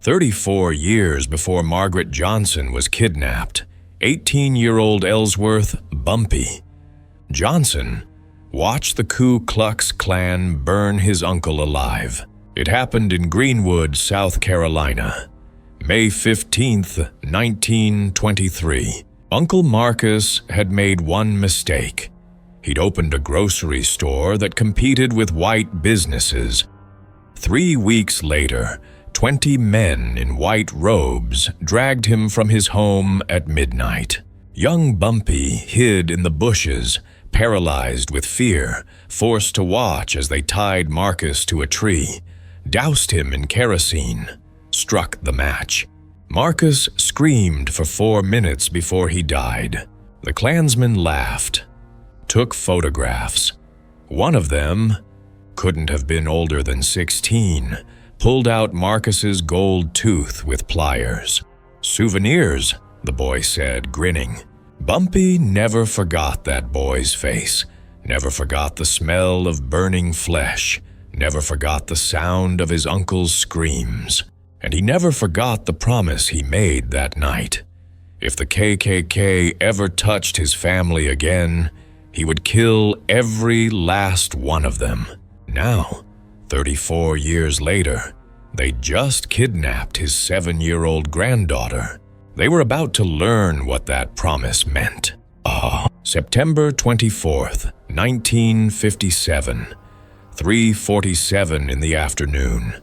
34 years before Margaret Johnson was kidnapped, 18-year-old Ellsworth, Bumpy Johnson, watched the Ku Klux Klan burn his uncle alive. It happened in Greenwood, South Carolina, May 15, 1923. Uncle Marcus had made one mistake. He'd opened a grocery store that competed with white businesses. 3 weeks later, 20 men in white robes dragged him from his home at midnight. Young Bumpy hid in the bushes, paralyzed with fear, forced to watch as they tied Marcus to a tree, doused him in kerosene, struck the match. Marcus screamed for 4 minutes before he died. The Klansmen laughed, took photographs. One of them, couldn't have been older than 16, pulled out Marcus's gold tooth with pliers. "Souvenirs," the boy said, grinning. Bumpy never forgot that boy's face, never forgot the smell of burning flesh, never forgot the sound of his uncle's screams, and he never forgot the promise he made that night. If the KKK ever touched his family again, he would kill every last one of them. Now, 34 years later, they'd just kidnapped his 7-year-old granddaughter. They were about to learn what that promise meant. September 24th, 1957, 3:47 in the afternoon.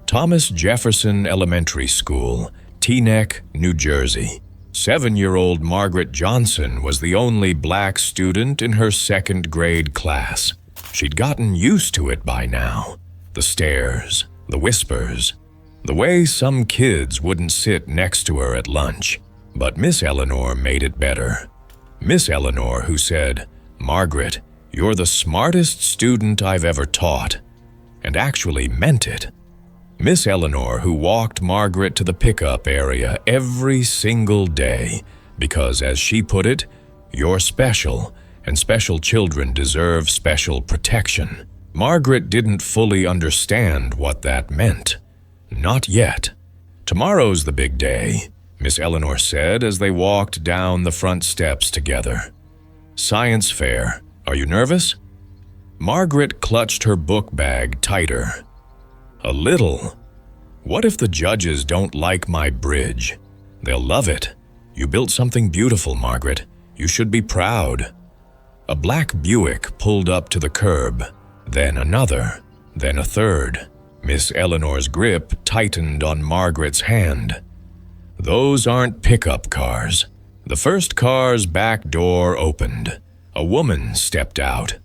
Thomas Jefferson Elementary School, Teaneck, New Jersey. 7-year-old Margaret Johnson was the only black student in her 2nd grade class. She'd gotten used to it by now. The stares, the whispers, the way some kids wouldn't sit next to her at lunch. But Miss Eleanor made it better. Miss Eleanor, who said, "Margaret, you're the smartest student I've ever taught," and actually meant it. Miss Eleanor, who walked Margaret to the pickup area every single day, because, as she put it, you're special, and special children deserve special protection. Margaret didn't fully understand what that meant. Not yet. "Tomorrow's the big day," Miss Eleanor said as they walked down the front steps together. "Science fair. Are you nervous?" Margaret clutched her book bag tighter. "A little. What if the judges don't like my bridge? They'll love it. You built something beautiful, Margaret. You should be proud." A black Buick pulled up to the curb, then another, then a third. Miss Eleanor's grip tightened on Margaret's hand. "Those aren't pickup cars." The first car's back door opened. A woman stepped out.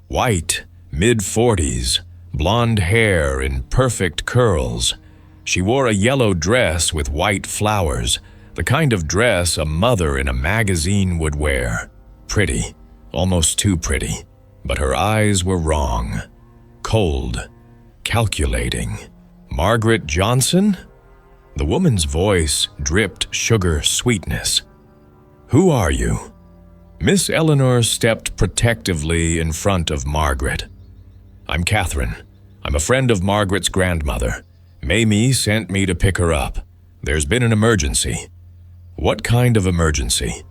White, mid-40s, blonde hair in perfect curls. She wore a yellow dress with white flowers, the kind of dress a mother in a magazine would wear. Pretty, almost too pretty, but her eyes were wrong. Cold, calculating. "Margaret Johnson?" The woman's voice dripped sugar sweetness. "Who are you?" Miss Eleanor stepped protectively in front of Margaret. "I'm Catherine. I'm a friend of Margaret's grandmother. Mamie sent me to pick her up. There's been an emergency." "What kind of emergency?"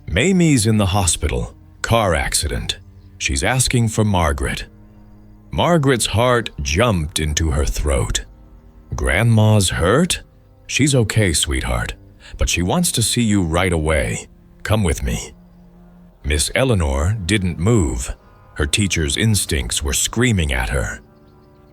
"Mamie's in the hospital. Car accident. She's asking for Margaret." Margaret's heart jumped into her throat. "Grandma's hurt?" "She's okay, sweetheart, but she wants to see you right away. Come with me." Miss Eleanor didn't move. Her teacher's instincts were screaming at her.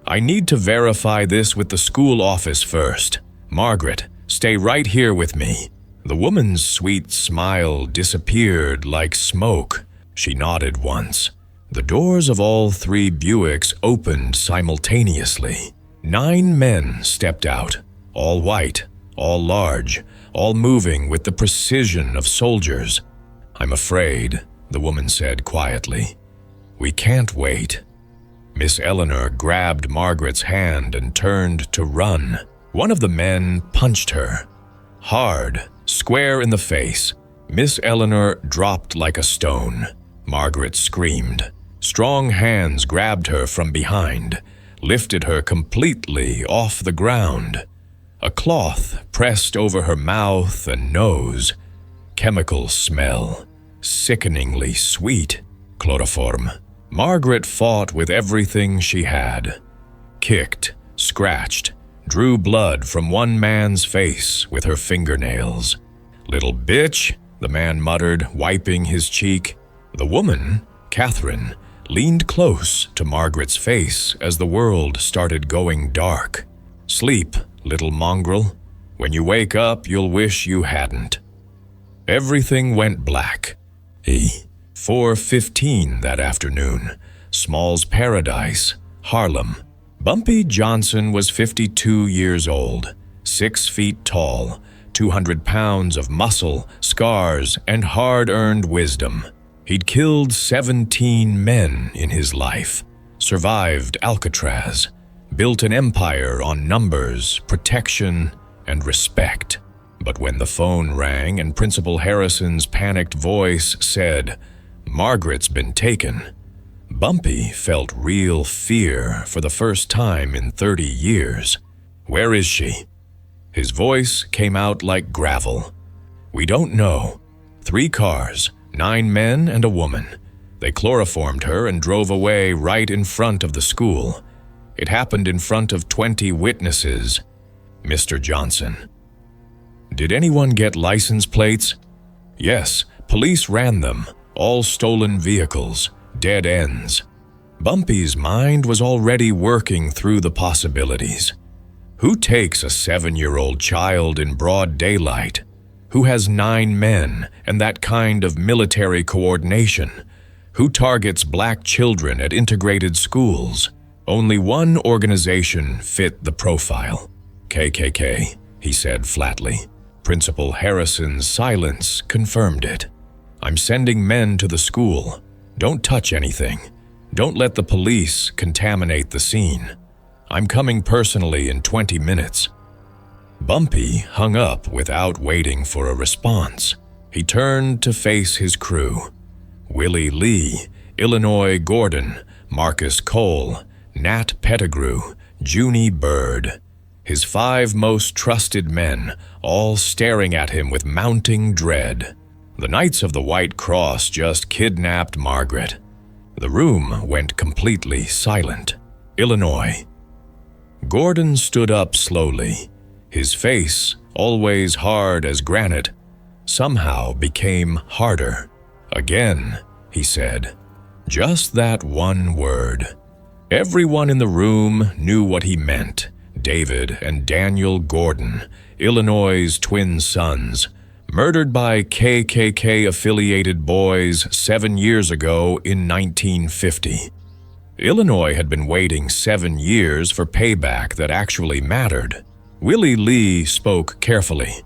"I need to verify this with the school office first. Margaret, stay right here with me." The woman's sweet smile disappeared like smoke. She nodded once. The doors of all 3 Buicks opened simultaneously. 9 men stepped out, all white, all large, all moving with the precision of soldiers. "I'm afraid," the woman said quietly. "We can't wait." Miss Eleanor grabbed Margaret's hand and turned to run. One of the men punched her. Hard, square in the face. Miss Eleanor dropped like a stone. Margaret screamed. Strong hands grabbed her from behind, lifted her completely off the ground. a cloth pressed over her mouth and nose. Chemical smell, sickeningly sweet, chloroformed. Margaret fought with everything she had. Kicked, scratched, drew blood from one man's face with her fingernails. "Little bitch," the man muttered, wiping his cheek. The woman, Catherine, leaned close to Margaret's face as the world started going dark. "Sleep, little mongrel. When you wake up, you'll wish you hadn't." Everything went black. 4:15 that afternoon, Small's Paradise, Harlem. Bumpy Johnson was 52 years old, 6 feet tall, 200 pounds of muscle, scars, and hard-earned wisdom. He'd killed 17 men in his life, survived Alcatraz, built an empire on numbers, protection, and respect. But when the phone rang and Principal Harrison's panicked voice said, "Margaret's been taken," Bumpy felt real fear for the first time in 30 years. "Where is she?" His voice came out like gravel. "We don't know. 3 cars, 9 men and a woman. They chloroformed her and drove away right in front of the school. It happened in front of 20 witnesses. Mr. Johnson." "Did anyone get license plates?" "Yes, police ran them. All stolen vehicles, dead ends." Bumpy's mind was already working through the possibilities. Who takes a 7-year-old child in broad daylight? Who has 9 men and that kind of military coordination? Who targets black children at integrated schools? Only one organization fit the profile. "KKK," he said flatly. Principal Harrison's silence confirmed it. "I'm sending men to the school. Don't touch anything. Don't let the police contaminate the scene. I'm coming personally in 20 minutes." Bumpy hung up without waiting for a response. He turned to face his crew. Willie Lee, Illinois Gordon, Marcus Cole, Nat Pettigrew, Junie Bird. His 5 most trusted men, all staring at him with mounting dread. The Knights of the White Cross just kidnapped Margaret. The room went completely silent. Illinois. Gordon stood up slowly. His face, always hard as granite, somehow became harder. "Again," he said. Just that one word. Everyone in the room knew what he meant. David and Daniel Gordon, Illinois' twin sons, murdered by KKK-affiliated boys 7 years ago in 1950. Illinois had been waiting 7 years for payback that actually mattered. Willie Lee spoke carefully.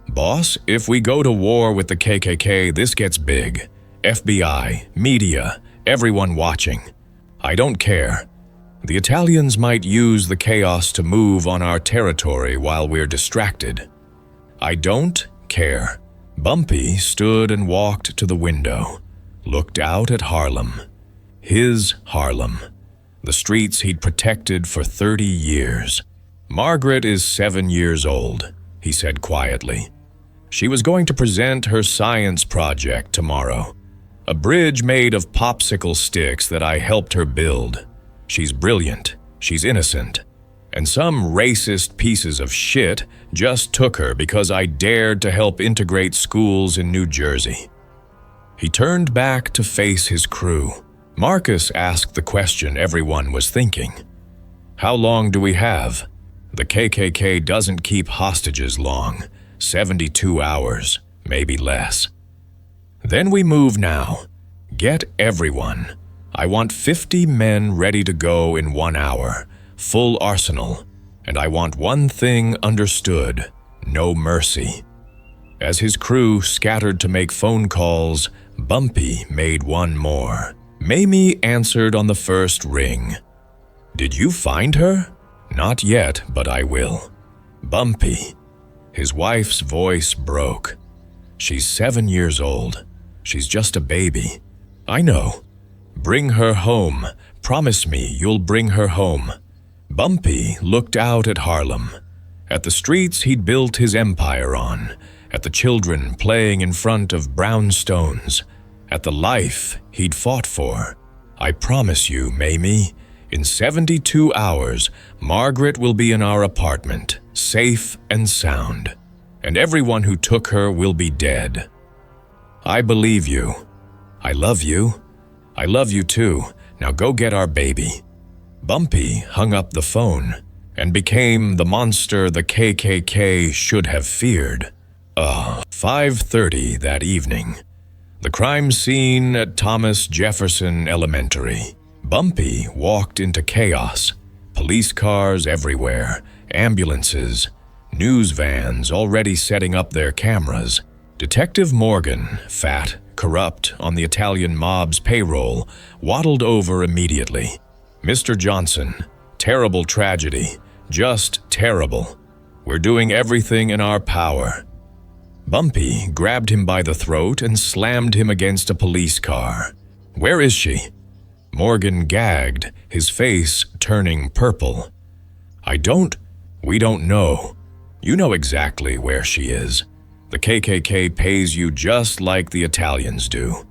"Boss, if we go to war with the KKK, this gets big. FBI, media, everyone watching. I don't care. The Italians might use the chaos to move on our territory while we're distracted. I don't care." Bumpy stood and walked to the window, looked out at Harlem. His Harlem. The streets he'd protected for 30 years. "Margaret is 7 years old," he said quietly. "She was going to present her science project tomorrow. A bridge made of popsicle sticks that I helped her build. She's brilliant, she's innocent, and some racist pieces of shit just took her because I dared to help integrate schools in New Jersey." He turned back to face his crew. Marcus asked the question everyone was thinking. "How long do we have?" "The KKK doesn't keep hostages long. 72 hours, maybe less." "Then we move now. Get everyone. I want 50 men ready to go in 1 hour, full arsenal, and I want one thing understood: no mercy." As his crew scattered to make phone calls, Bumpy made one more. Mamie answered on the first ring. "Did you find her?" "Not yet, but I will." "Bumpy." His wife's voice broke. "She's 7 years old. She's just a baby." "I know. Bring her home. Promise me you'll bring her home." Bumpy looked out at Harlem. at the streets he'd built his empire on, at the children playing in front of brownstones, at the life he'd fought for. I promise you, Mamie, in 72 hours, Margaret will be in our apartment, safe and sound, and everyone who took her will be dead. I believe you. I love you. I love you too. Now go get our baby." Bumpy hung up the phone and became the monster the KKK should have feared. 5:30 that evening. The crime scene at Thomas Jefferson Elementary. Bumpy walked into chaos. Police cars everywhere, ambulances, news vans already setting up their cameras. Detective Morgan, fat, corrupt, on the Italian mob's payroll, waddled over immediately. "Mr. Johnson, terrible tragedy, just terrible. We're doing everything in our power." Bumpy grabbed him by the throat and slammed him against a police car. "Where is she?" Morgan gagged, his face turning purple. We don't know. You know exactly where she is. The KKK pays you just like the Italians do.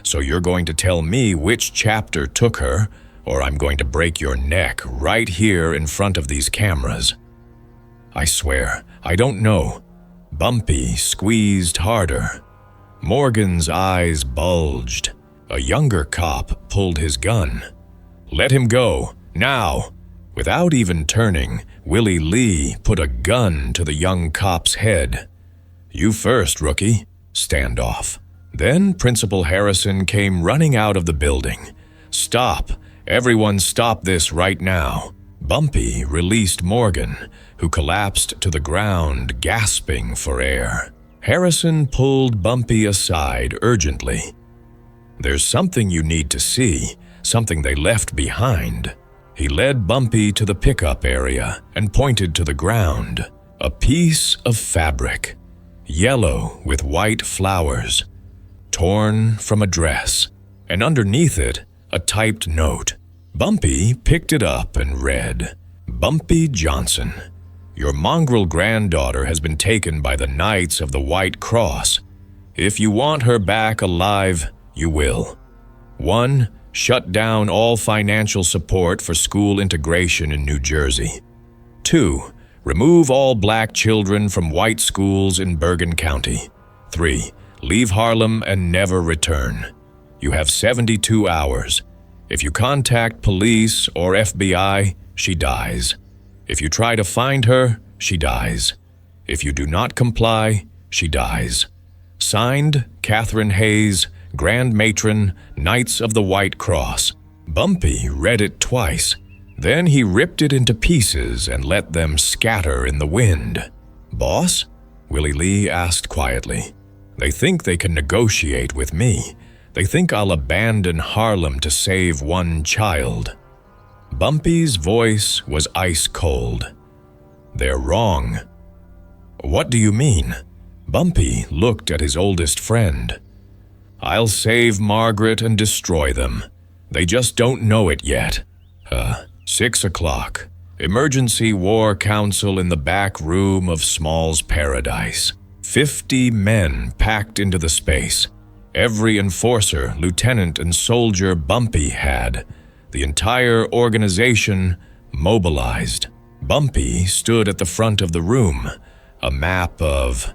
So you're going to tell me which chapter took her, or I'm going to break your neck right here in front of these cameras." "I swear, I don't know." Bumpy squeezed harder. Morgan's eyes bulged. A younger cop pulled his gun. "Let him go, now!" Without even turning, Willie Lee put a gun to the young cop's head. "You first, rookie." Standoff. Then Principal Harrison came running out of the building. "Stop! Everyone stop this right now." Bumpy released Morgan, who collapsed to the ground, gasping for air. Harrison pulled Bumpy aside urgently. "There's something you need to see, something they left behind." He led Bumpy to the pickup area and pointed to the ground. A piece of fabric, yellow with white flowers, torn from a dress, and underneath it, a typed note. Bumpy picked it up and read, "Bumpy Johnson, your mongrel granddaughter has been taken by the Knights of the White Cross. If you want her back alive, you will. 1. Shut down all financial support for school integration in New Jersey. 2. Remove all black children from white schools in Bergen County. 3. Leave Harlem and never return. You have 72 hours. If you contact police or FBI, she dies. If you try to find her, she dies. If you do not comply, she dies. Signed, Catherine Hayes, Grand Matron, Knights of the White Cross." Bumpy read it twice. Then he ripped it into pieces and let them scatter in the wind. "Boss?" Willie Lee asked quietly. "They think they can negotiate with me. They think I'll abandon Harlem to save one child." Bumpy's voice was ice cold. "They're wrong." "What do you mean?" Bumpy looked at his oldest friend. "I'll save Margaret and destroy them. They just don't know it yet. 6 o'clock. Emergency War Council in the back room of Small's Paradise. 50 men packed into the space. Every enforcer, lieutenant, and soldier Bumpy had. The entire organization mobilized. Bumpy stood at the front of the room. A map of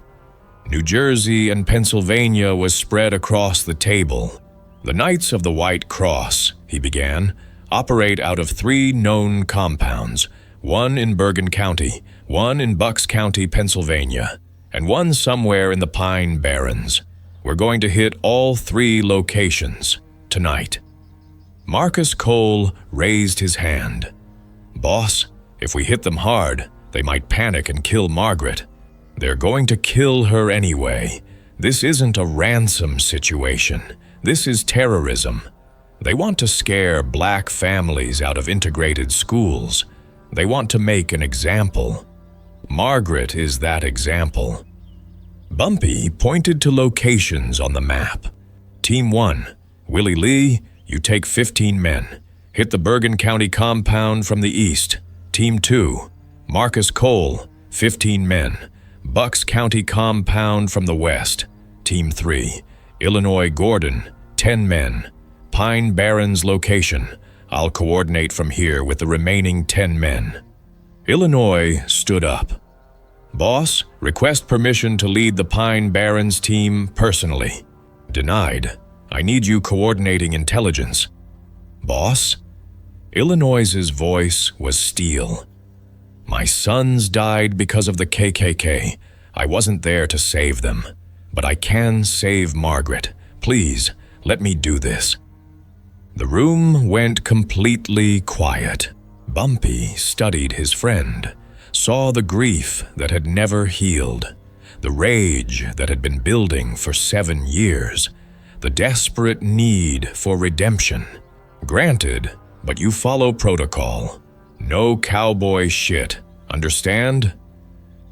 New Jersey and Pennsylvania was spread across the table. "The Knights of the White Cross," he began, "operate out of 3 known compounds, one in Bergen County, one in Bucks County, Pennsylvania, and one somewhere in the Pine Barrens. We're going to hit all 3 locations tonight." Marcus Cole raised his hand. "Boss, if we hit them hard, they might panic and kill Margaret. They're going to kill her anyway. This isn't a ransom situation. This is terrorism. They want to scare black families out of integrated schools. They want to make an example. Margaret is that example." Bumpy pointed to locations on the map. "Team 1, Willie Lee, you take 15 men. Hit the Bergen County compound from the east. Team 2, Marcus Cole, 15 men. Bucks County compound from the west. Team 3. Illinois Gordon, 10 men. Pine Barrens location. I'll coordinate from here with the remaining 10 men. Illinois stood up. Boss, request permission to lead the Pine Barrens team personally. Denied. I need you coordinating intelligence. Boss? Illinois's voice was steel. My sons died because of the KKK. I wasn't there to save them. But I can save Margaret. Please, let me do this. The room went completely quiet. Bumpy studied his friend, saw the grief that had never healed, the rage that had been building for 7 years, the desperate need for redemption. Granted, but you follow protocol. No cowboy shit. Understand?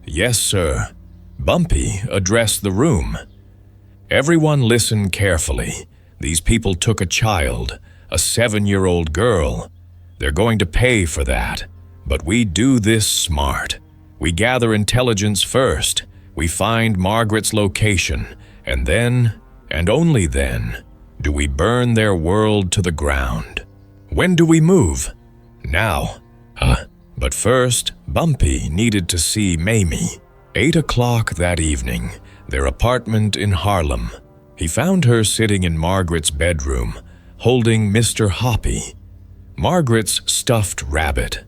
Yes, sir. Bumpy addressed the room. Everyone listen carefully. These people took a child, a 7-year-old girl. They're going to pay for that. But we do this smart. We gather intelligence first. We find Margaret's location, and then, and only then, do we burn their world to the ground. When do we move? Now. But first, Bumpy needed to see Mamie. 8 o'clock that evening, their apartment in Harlem. He found her sitting in Margaret's bedroom, holding Mr. Hoppy, Margaret's stuffed rabbit,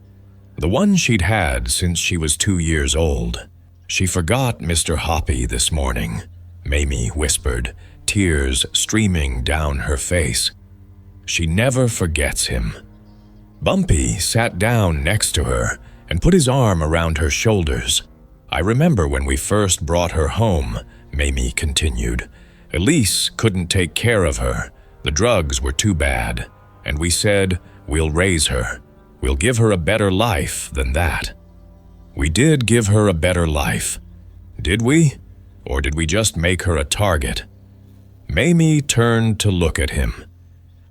the one she'd had since she was 2 years old. She forgot Mr. Hoppy this morning, Mamie whispered, tears streaming down her face. She never forgets him. Bumpy sat down next to her and put his arm around her shoulders. I remember when we first brought her home, Mamie continued. Elise couldn't take care of her. The drugs were too bad. And we said, we'll raise her. We'll give her a better life than that. We did give her a better life. Did we? Or did we just make her a target? Mamie turned to look at him.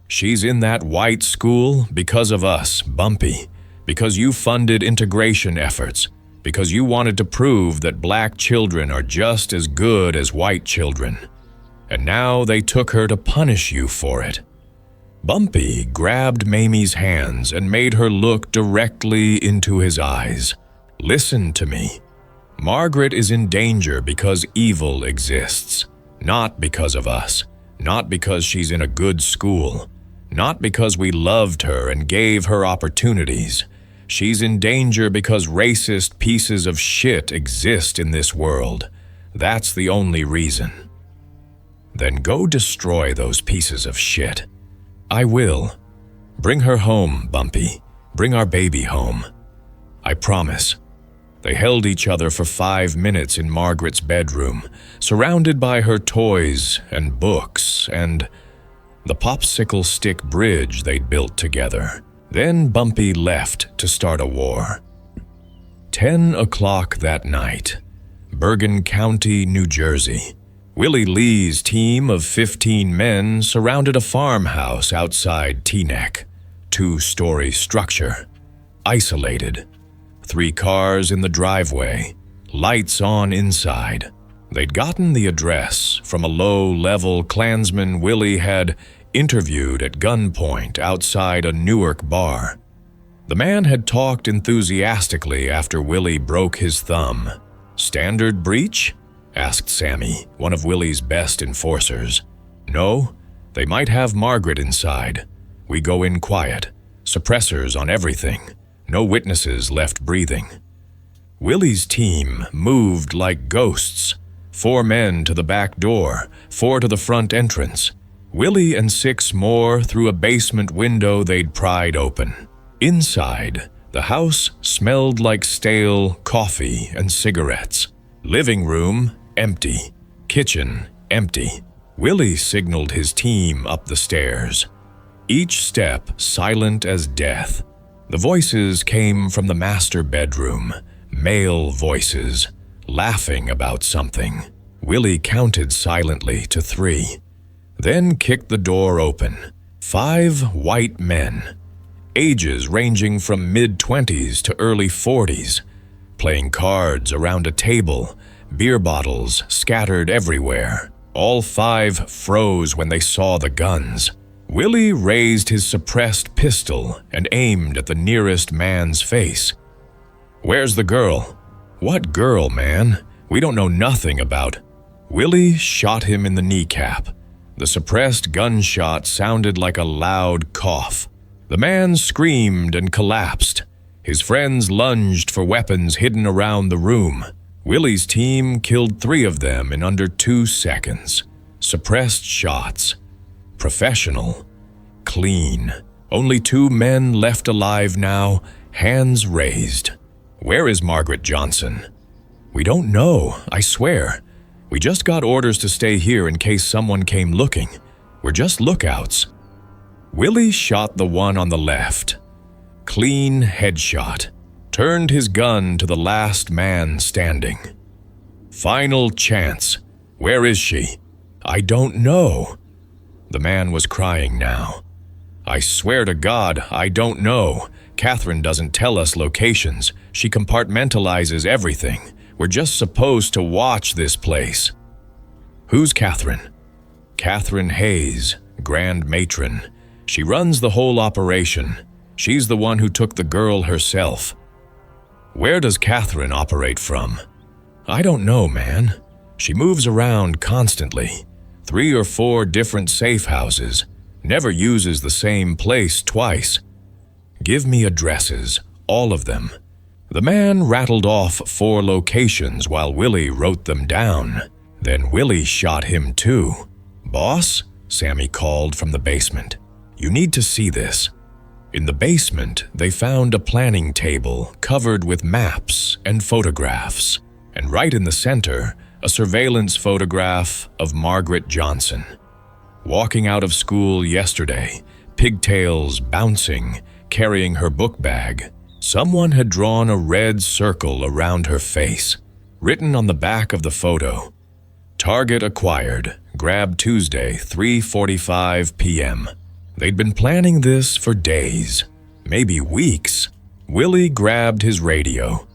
She's in that white school because of us, Bumpy. Because you funded integration efforts. Because you wanted to prove that black children are just as good as white children. And now they took her to punish you for it. Bumpy grabbed Mamie's hands and made her look directly into his eyes. Listen to me. Margaret is in danger because evil exists. Not because of us. Not because she's in a good school. Not because we loved her and gave her opportunities. She's in danger because racist pieces of shit exist in this world. That's the only reason. Then go destroy those pieces of shit. I will. Bring her home, Bumpy. Bring our baby home. I promise. They held each other for 5 minutes in Margaret's bedroom, surrounded by her toys and books and the popsicle stick bridge they'd built together. Then Bumpy left to start a war. 10 o'clock that night, Bergen County, New Jersey. Willie Lee's team of 15 men surrounded a farmhouse outside Teaneck, 2-story structure, isolated. 3 cars in the driveway, lights on inside. They'd gotten the address from a low-level Klansman Willie had interviewed at gunpoint outside a Newark bar. The man had talked enthusiastically after Willie broke his thumb. Standard breach? Asked Sammy, one of Willie's best enforcers. No, they might have Margaret inside. We go in quiet. Suppressors on everything. No witnesses left breathing. Willie's team moved like ghosts. 4 men to the back door, 4 to the front entrance. Willie and 6 more through a basement window they'd pried open. Inside, the house smelled like stale coffee and cigarettes. Living room, empty. Kitchen, empty. Willie signaled his team up the stairs. Each step silent as death. The voices came from the master bedroom, male voices, laughing about something. Willie counted silently to 3, then kicked the door open. 5 white men, ages ranging from mid-20s to early 40s. playing cards around a table, beer bottles scattered everywhere. All 5 froze when they saw the guns. Willie raised his suppressed pistol and aimed at the nearest man's face. "Where's the girl?" "What girl, man? We don't know nothing about." Willie shot him in the kneecap. The suppressed gunshot sounded like a loud cough. The man screamed and collapsed. His friends lunged for weapons hidden around the room. Willie's team killed 3 of them in under 2 seconds. Suppressed shots. Professional. Clean. Only 2 men left alive now, hands raised. "Where is Margaret Johnson?" "We don't know, I swear. We just got orders to stay here in case someone came looking. We're just lookouts." Willie shot the one on the left. Clean headshot. Turned his gun to the last man standing. "Final chance. Where is she?" "I don't know." The man was crying now. "I swear to God, I don't know. Catherine doesn't tell us locations. She compartmentalizes everything. We're just supposed to watch this place." "Who's Catherine?" "Catherine Hayes, Grand Matron. She runs the whole operation. She's the one who took the girl herself." "Where does Catherine operate from?" "I don't know, man. She moves around constantly. 3 or 4 different safe houses. Never uses the same place twice." "Give me addresses, all of them." The man rattled off 4 locations while Willie wrote them down. Then Willie shot him too. "Boss," Sammy called from the basement. "You need to see this." In the basement, they found a planning table covered with maps and photographs, and right in the center, a surveillance photograph of Margaret Johnson. Walking out of school yesterday, pigtails bouncing, carrying her book bag, someone had drawn a red circle around her face. Written on the back of the photo, "Target acquired, grab Tuesday, 3:45 p.m. They'd been planning this for days, maybe weeks. Willie grabbed his radio.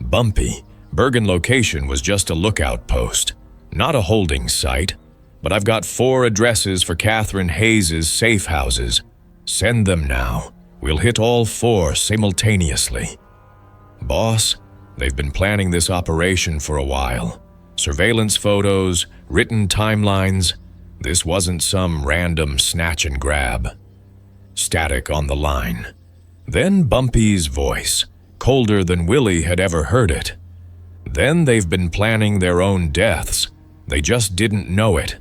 "Bumpy, Bergen location was just a lookout post, not a holding site, but I've got 4 addresses for Catherine Hayes' safe houses. Send them now. We'll hit all 4 simultaneously." "Boss, they've been planning this operation for a while. Surveillance photos, written timelines. This wasn't some random snatch and grab." Static on the line. Then Bumpy's voice, colder than Willie had ever heard it. "Then they've been planning their own deaths. They just didn't know it.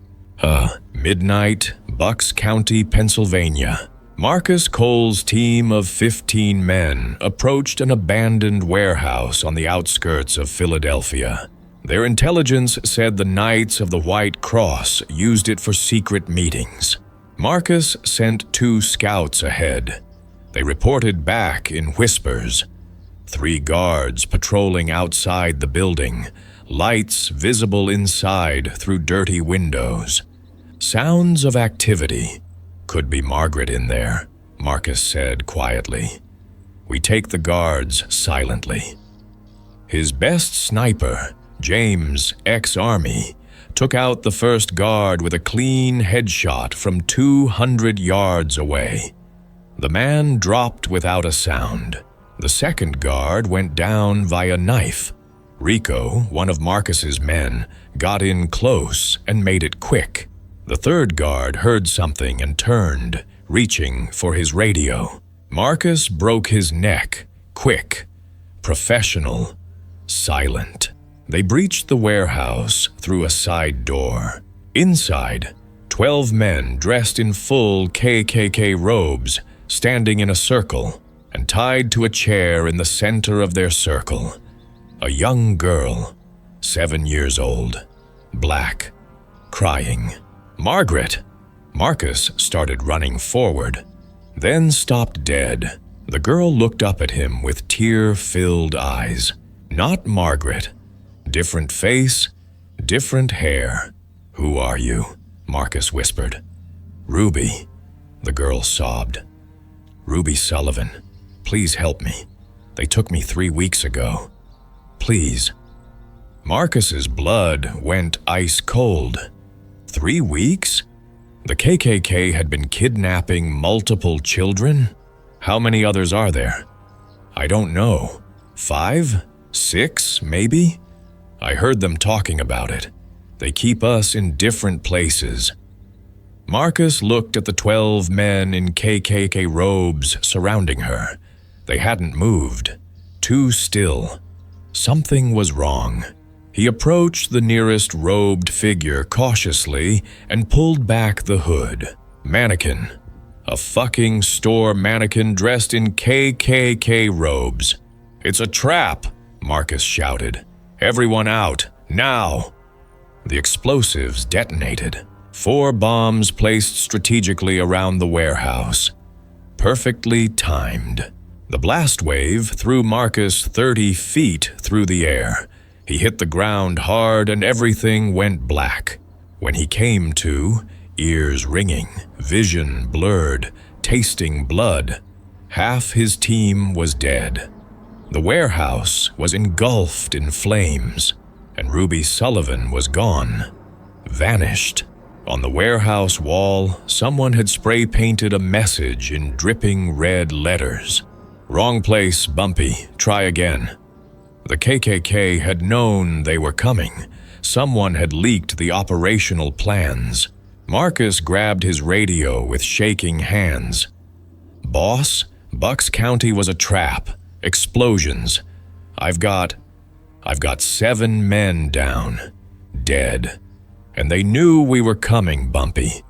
Midnight, Bucks County, Pennsylvania. Marcus Cole's team of 15 men approached an abandoned warehouse on the outskirts of Philadelphia. Their intelligence said the Knights of the White Cross used it for secret meetings. Marcus sent 2 scouts ahead. They reported back in whispers. 3 guards patrolling outside the building, lights visible inside through dirty windows. Sounds of activity. "Could be Margaret in there," Marcus said quietly. "We take the guards silently." His best sniper, James, ex-Army, took out the first guard with a clean headshot from 200 yards away. The man dropped without a sound. The second guard went down via knife. Rico, one of Marcus's men, got in close and made it quick. The third guard heard something and turned, reaching for his radio. Marcus broke his neck, quick, professional, silent. They breached the warehouse through a side door. Inside, 12 men dressed in full KKK robes, standing in a circle and tied to a chair in the center of their circle. A young girl, 7 years old, black, crying. "Margaret!" Marcus started running forward, then stopped dead. The girl looked up at him with tear-filled eyes. Not Margaret. Different face, different hair. "Who are you?" Marcus whispered. "Ruby," the girl sobbed. "Ruby Sullivan. Please help me. They took me 3 weeks ago." please." Marcus's blood went ice cold. 3 weeks? The KKK had been kidnapping multiple children? How many others are there? I don't know. 5? 6, maybe? I heard them talking about it. They keep us in different places. Marcus looked at the 12 men in KKK robes surrounding her. They hadn't moved. Too still. Something was wrong. He approached the nearest robed figure cautiously and pulled back the hood. Mannequin. A fucking store mannequin dressed in KKK robes. "It's a trap," Marcus shouted. "Everyone out, now!" The explosives detonated. 4 bombs placed strategically around the warehouse. Perfectly timed. The blast wave threw Marcus 30 feet through the air. He hit the ground hard and everything went black. When he came to, ears ringing, vision blurred, tasting blood, half his team was dead. The warehouse was engulfed in flames, and Ruby Sullivan was gone, vanished. On the warehouse wall, someone had spray-painted a message in dripping red letters. "Wrong place, Bumpy. Try again." The KKK had known they were coming. Someone had leaked the operational plans. Marcus grabbed his radio with shaking hands. "Boss, Bucks County was a trap. Explosions. I've got 7 men down. Dead. And they knew we were coming, Bumpy.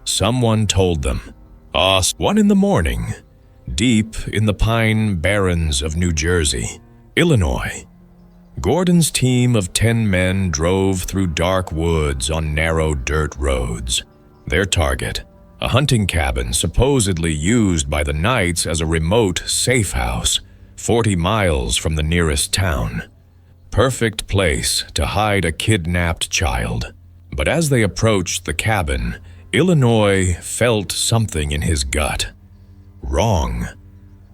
Someone told them. 1 in the morning. Deep in the Pine Barrens of New Jersey. Illinois. Gordon's team of 10 men drove through dark woods on narrow dirt roads. Their target, a hunting cabin supposedly used by the Knights as a remote safe house, 40 miles from the nearest town. Perfect place to hide a kidnapped child. But as they approached the cabin, Illinois felt something in his gut. Wrong.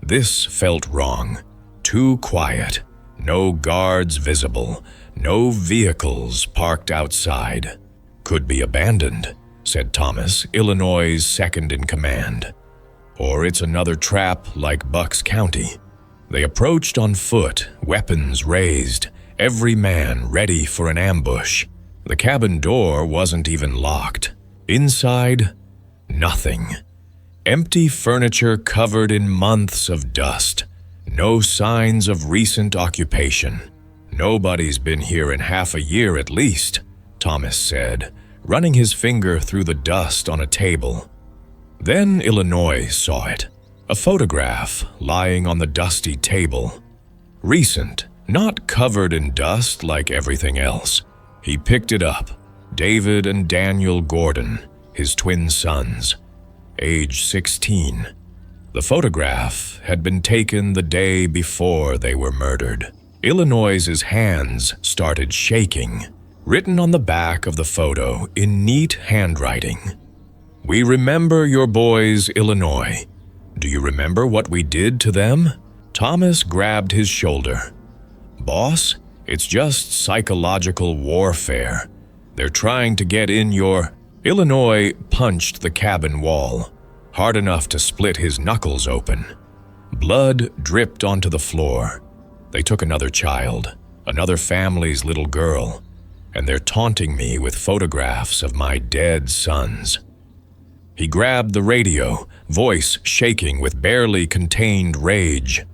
This felt wrong. Too quiet. No guards visible. No vehicles parked outside. "Could be abandoned," said Thomas, Illinois' second-in-command. "Or it's another trap like Bucks County." They approached on foot, weapons raised, every man ready for an ambush. The cabin door wasn't even locked. Inside, nothing. Empty furniture covered in months of dust. No signs of recent occupation. "Nobody's been here in half a year at least," Thomas said, running his finger through the dust on a table. Then Illinois saw it. A photograph lying on the dusty table. Recent, not covered in dust like everything else. He picked it up. David and Daniel Gordon, his twin sons, age 16. The photograph had been taken the day before they were murdered. Illinois' hands started shaking. Written on the back of the photo in neat handwriting. "We remember your boys, Illinois. Do you remember what we did to them?" Thomas grabbed his shoulder. "Boss, it's just psychological warfare. They're trying to get in your—" Illinois punched the cabin wall, hard enough to split his knuckles open. Blood dripped onto the floor. They took another child, another family's little girl, and they're taunting me with photographs of my dead sons. He grabbed the radio, voice shaking with barely contained rage.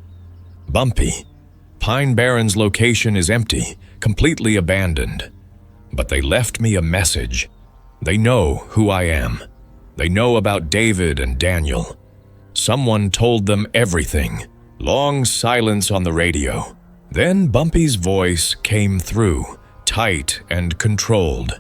"Bumpy, Pine Barrens location is empty, completely abandoned. But they left me a message. They know who I am. They know about David and Daniel. Someone told them everything." Long silence on the radio. Then Bumpy's voice came through, tight and controlled.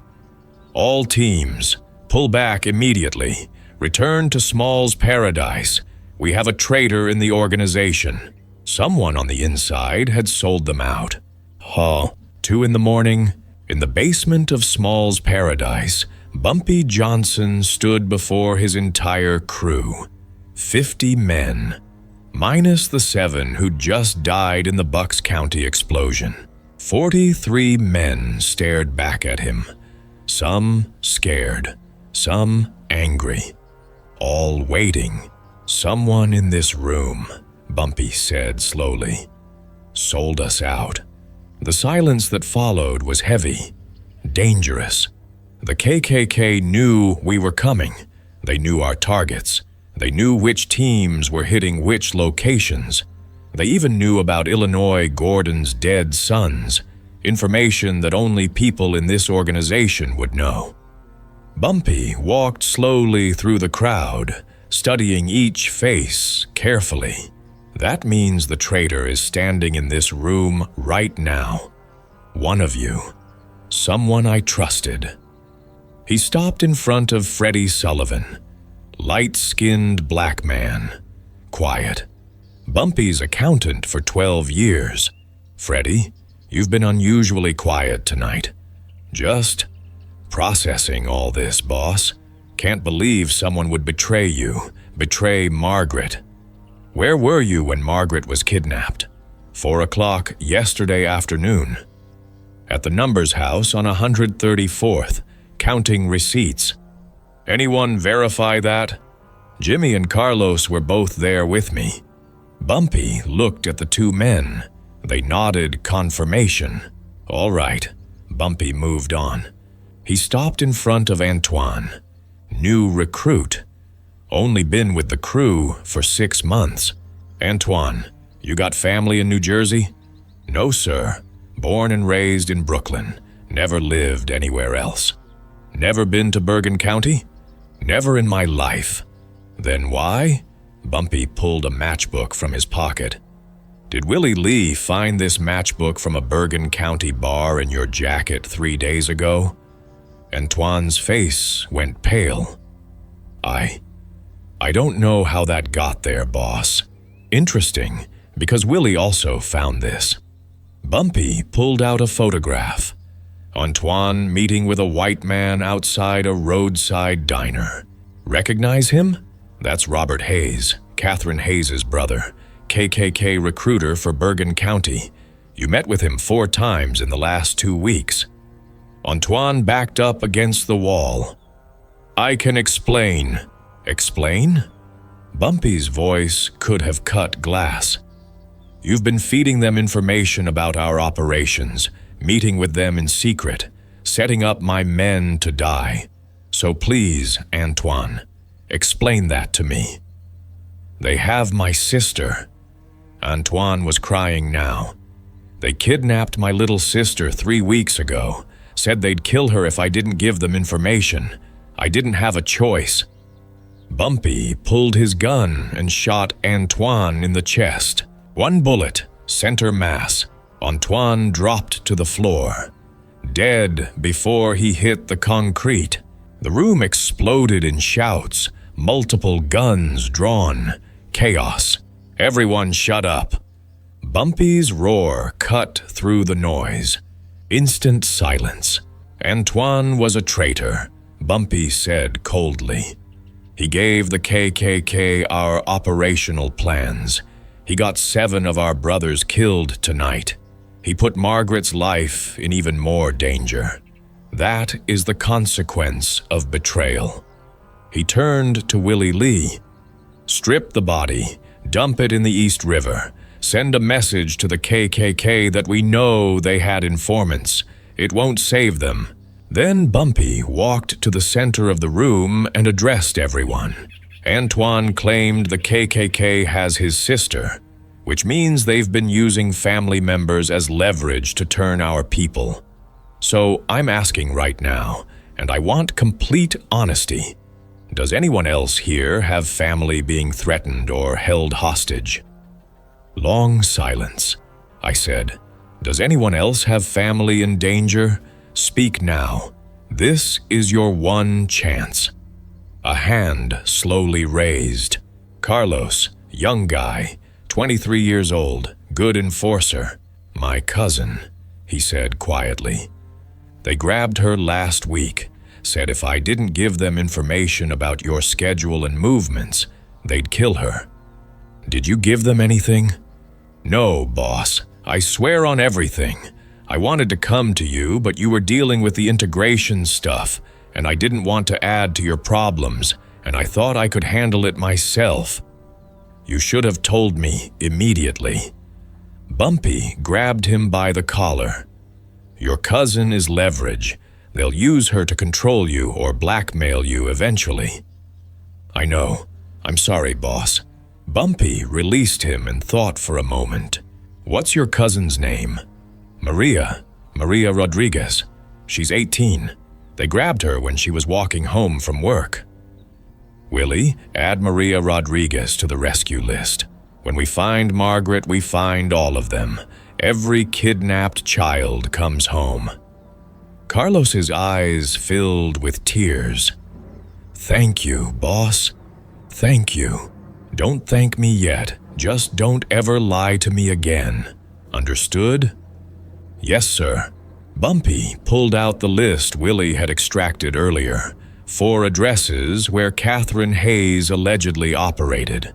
"All teams, pull back immediately. Return to Small's Paradise. We have a traitor in the organization. Someone on the inside had sold them out." 2 in the morning, in the basement of Small's Paradise, Bumpy Johnson stood before his entire crew. 50 men, minus the 7 who just died in the Bucks County explosion. 43 men stared back at him, some scared, some angry, all waiting. "Someone in this room," Bumpy said slowly, "sold us out." The silence that followed was heavy, dangerous. The KKK knew we were coming. They knew our targets. They knew which teams were hitting which locations. They even knew about Illinois Gordon's dead sons, information that only people in this organization would know. Bumpy walked slowly through the crowd, studying each face carefully. That means the traitor is standing in this room right now. One of you. Someone I trusted. He stopped in front of Freddie Sullivan, light-skinned black man, quiet. Bumpy's accountant for 12 years. "Freddie, you've been unusually quiet tonight." "Just processing all this, boss. Can't believe someone would betray you, betray Margaret." "Where were you when Margaret was kidnapped?" 4 o'clock yesterday afternoon. "At the Numbers house on 134th, counting receipts." "Anyone verify that?" "Jimmy and Carlos were both there with me." Bumpy looked at the two men. They nodded confirmation. "All right." Bumpy moved on. He stopped in front of Antoine. New recruit. Only been with the crew for 6 months. "Antoine, you got family in New Jersey?" "No, sir. Born and raised in Brooklyn. Never lived anywhere else." "Never been to Bergen County?" "Never in my life." "Then why?" Bumpy pulled a matchbook from his pocket. "Did Willie Lee find this matchbook from a Bergen County bar in your jacket 3 days ago?" Antoine's face went pale. I don't know how that got there, boss. Interesting, because Willie also found this." Bumpy pulled out a photograph. Antoine meeting with a white man outside a roadside diner. "Recognize him? That's Robert Hayes, Catherine Hayes' brother, KKK recruiter for Bergen County. You met with him 4 times in the last 2 weeks." Antoine backed up against the wall. "I can explain." "Explain?" Bumpy's voice could have cut glass. "You've been feeding them information about our operations, meeting with them in secret, setting up my men to die. So please, Antoine, explain that to me." "They have my sister." Antoine was crying now. "They kidnapped my little sister 3 weeks ago, said they'd kill her if I didn't give them information. I didn't have a choice." Bumpy pulled his gun and shot Antoine in the chest. 1 bullet, center mass. Antoine dropped to the floor, dead before he hit the concrete. The room exploded in shouts, multiple guns drawn, chaos. "Everyone shut up." Bumpy's roar cut through the noise. Instant silence. "Antoine was a traitor," Bumpy said coldly. "He gave the KKK our operational plans. He got 7 of our brothers killed tonight. He put Margaret's life in even more danger. That is the consequence of betrayal." He turned to Willie Lee. "Strip the body, dump it in the East River. Send a message to the KKK that we know they had informants. It won't save them." Then Bumpy walked to the center of the room and addressed everyone. Antoine claimed the KKK has his sister, which means they've been using family members as leverage to turn our people. So I'm asking right now, and I want complete honesty. Does anyone else here have family being threatened or held hostage? Long silence. I said, "Does anyone else have family in danger? Speak now. This is your one chance." A hand slowly raised. "Carlos, young guy, 23 years old, good enforcer. My cousin," he said quietly. "They grabbed her last week, said if I didn't give them information about your schedule and movements, they'd kill her. Did you give them anything?" "No, boss. I swear on everything. I wanted to come to you, but you were dealing with the integration stuff, and I didn't want to add to your problems, and I thought I could handle it myself. You should have told me immediately." Bumpy grabbed him by the collar. "Your cousin is leverage. They'll use her to control you or blackmail you eventually." "I know. I'm sorry, boss." Bumpy released him and thought for a moment. "What's your cousin's name?" "Maria Rodriguez. She's 18. They grabbed her when she was walking home from work." "Willie, add Maria Rodriguez to the rescue list. When we find Margaret, we find all of them. Every kidnapped child comes home." Carlos's eyes filled with tears. "Thank you, boss. Thank you. Don't thank me yet. Just don't ever lie to me again. Understood?" "Yes, sir." Bumpy pulled out the list Willie had extracted earlier. 4 addresses where Catherine Hayes allegedly operated.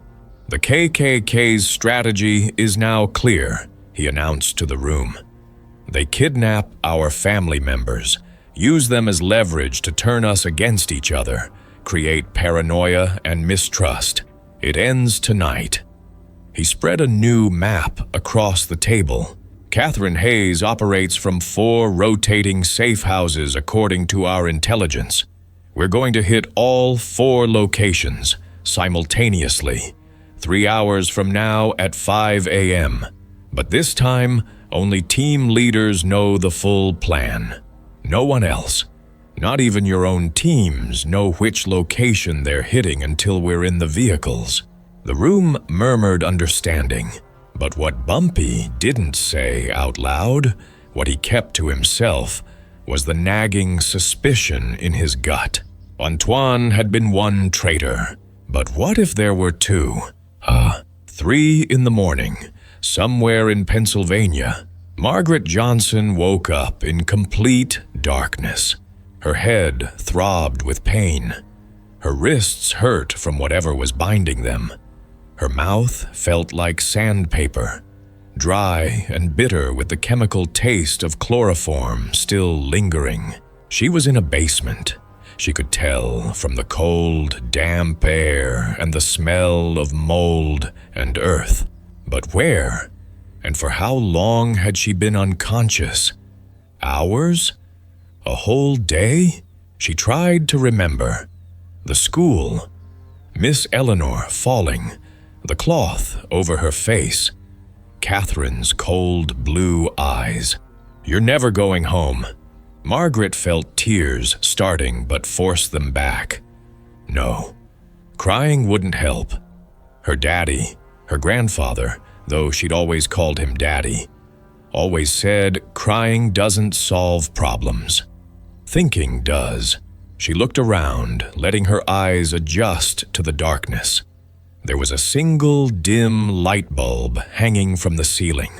"The KKK's strategy is now clear," he announced to the room. "They kidnap our family members, use them as leverage to turn us against each other, create paranoia and mistrust. It ends tonight." He spread a new map across the table. "Catherine Hayes operates from 4 rotating safe houses according to our intelligence. We're going to hit all 4 locations simultaneously, 3 hours from now at 5 a.m. But this time, only team leaders know the full plan. No one else, not even your own teams, know which location they're hitting until we're in the vehicles." The room murmured understanding, but what Bumpy didn't say out loud, what he kept to himself, was the nagging suspicion in his gut. Antoine had been one traitor, but what if there were 2? 3 in the morning, somewhere in Pennsylvania, Margaret Johnson woke up in complete darkness. Her head throbbed with pain. Her wrists hurt from whatever was binding them. Her mouth felt like sandpaper, dry and bitter with the chemical taste of chloroform still lingering. She was in a basement. She could tell from the cold, damp air and the smell of mold and earth. But where? And for how long had she been unconscious? Hours? A whole day? She tried to remember. The school. Miss Eleanor falling. The cloth over her face. Catherine's cold blue eyes. "You're never going home." Margaret felt tears starting but forced them back. No. Crying wouldn't help. Her daddy, her grandfather, though she'd always called him Daddy, always said crying doesn't solve problems. Thinking does. She looked around, letting her eyes adjust to the darkness. There was a single dim light bulb hanging from the ceiling,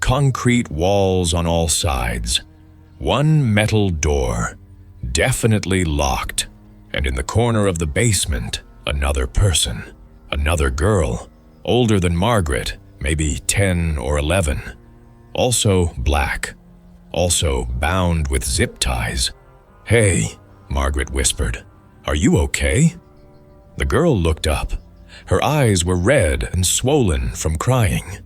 concrete walls on all sides, one metal door, definitely locked, and in the corner of the basement, another person, another girl, older than Margaret, maybe 10 or 11, also black, also bound with zip ties. "Hey," Margaret whispered, "are you okay?" The girl looked up. Her eyes were red and swollen from crying.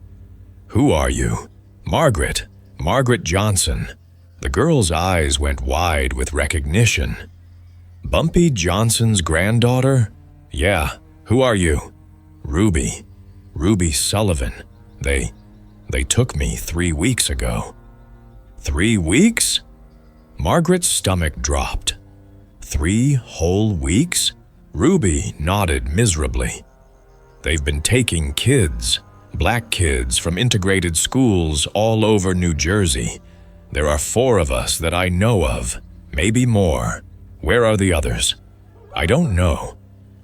"Who are you?" "Margaret. Margaret Johnson." The girl's eyes went wide with recognition. "Bumpy Johnson's granddaughter?" "Yeah. Who are you?" "Ruby. Ruby Sullivan. They took me 3 weeks ago." 3 weeks? Margaret's stomach dropped. 3 whole weeks? Ruby nodded miserably. "They've been taking kids, black kids from integrated schools all over New Jersey. There are 4 of us that I know of, maybe more. Where are the others?" "I don't know.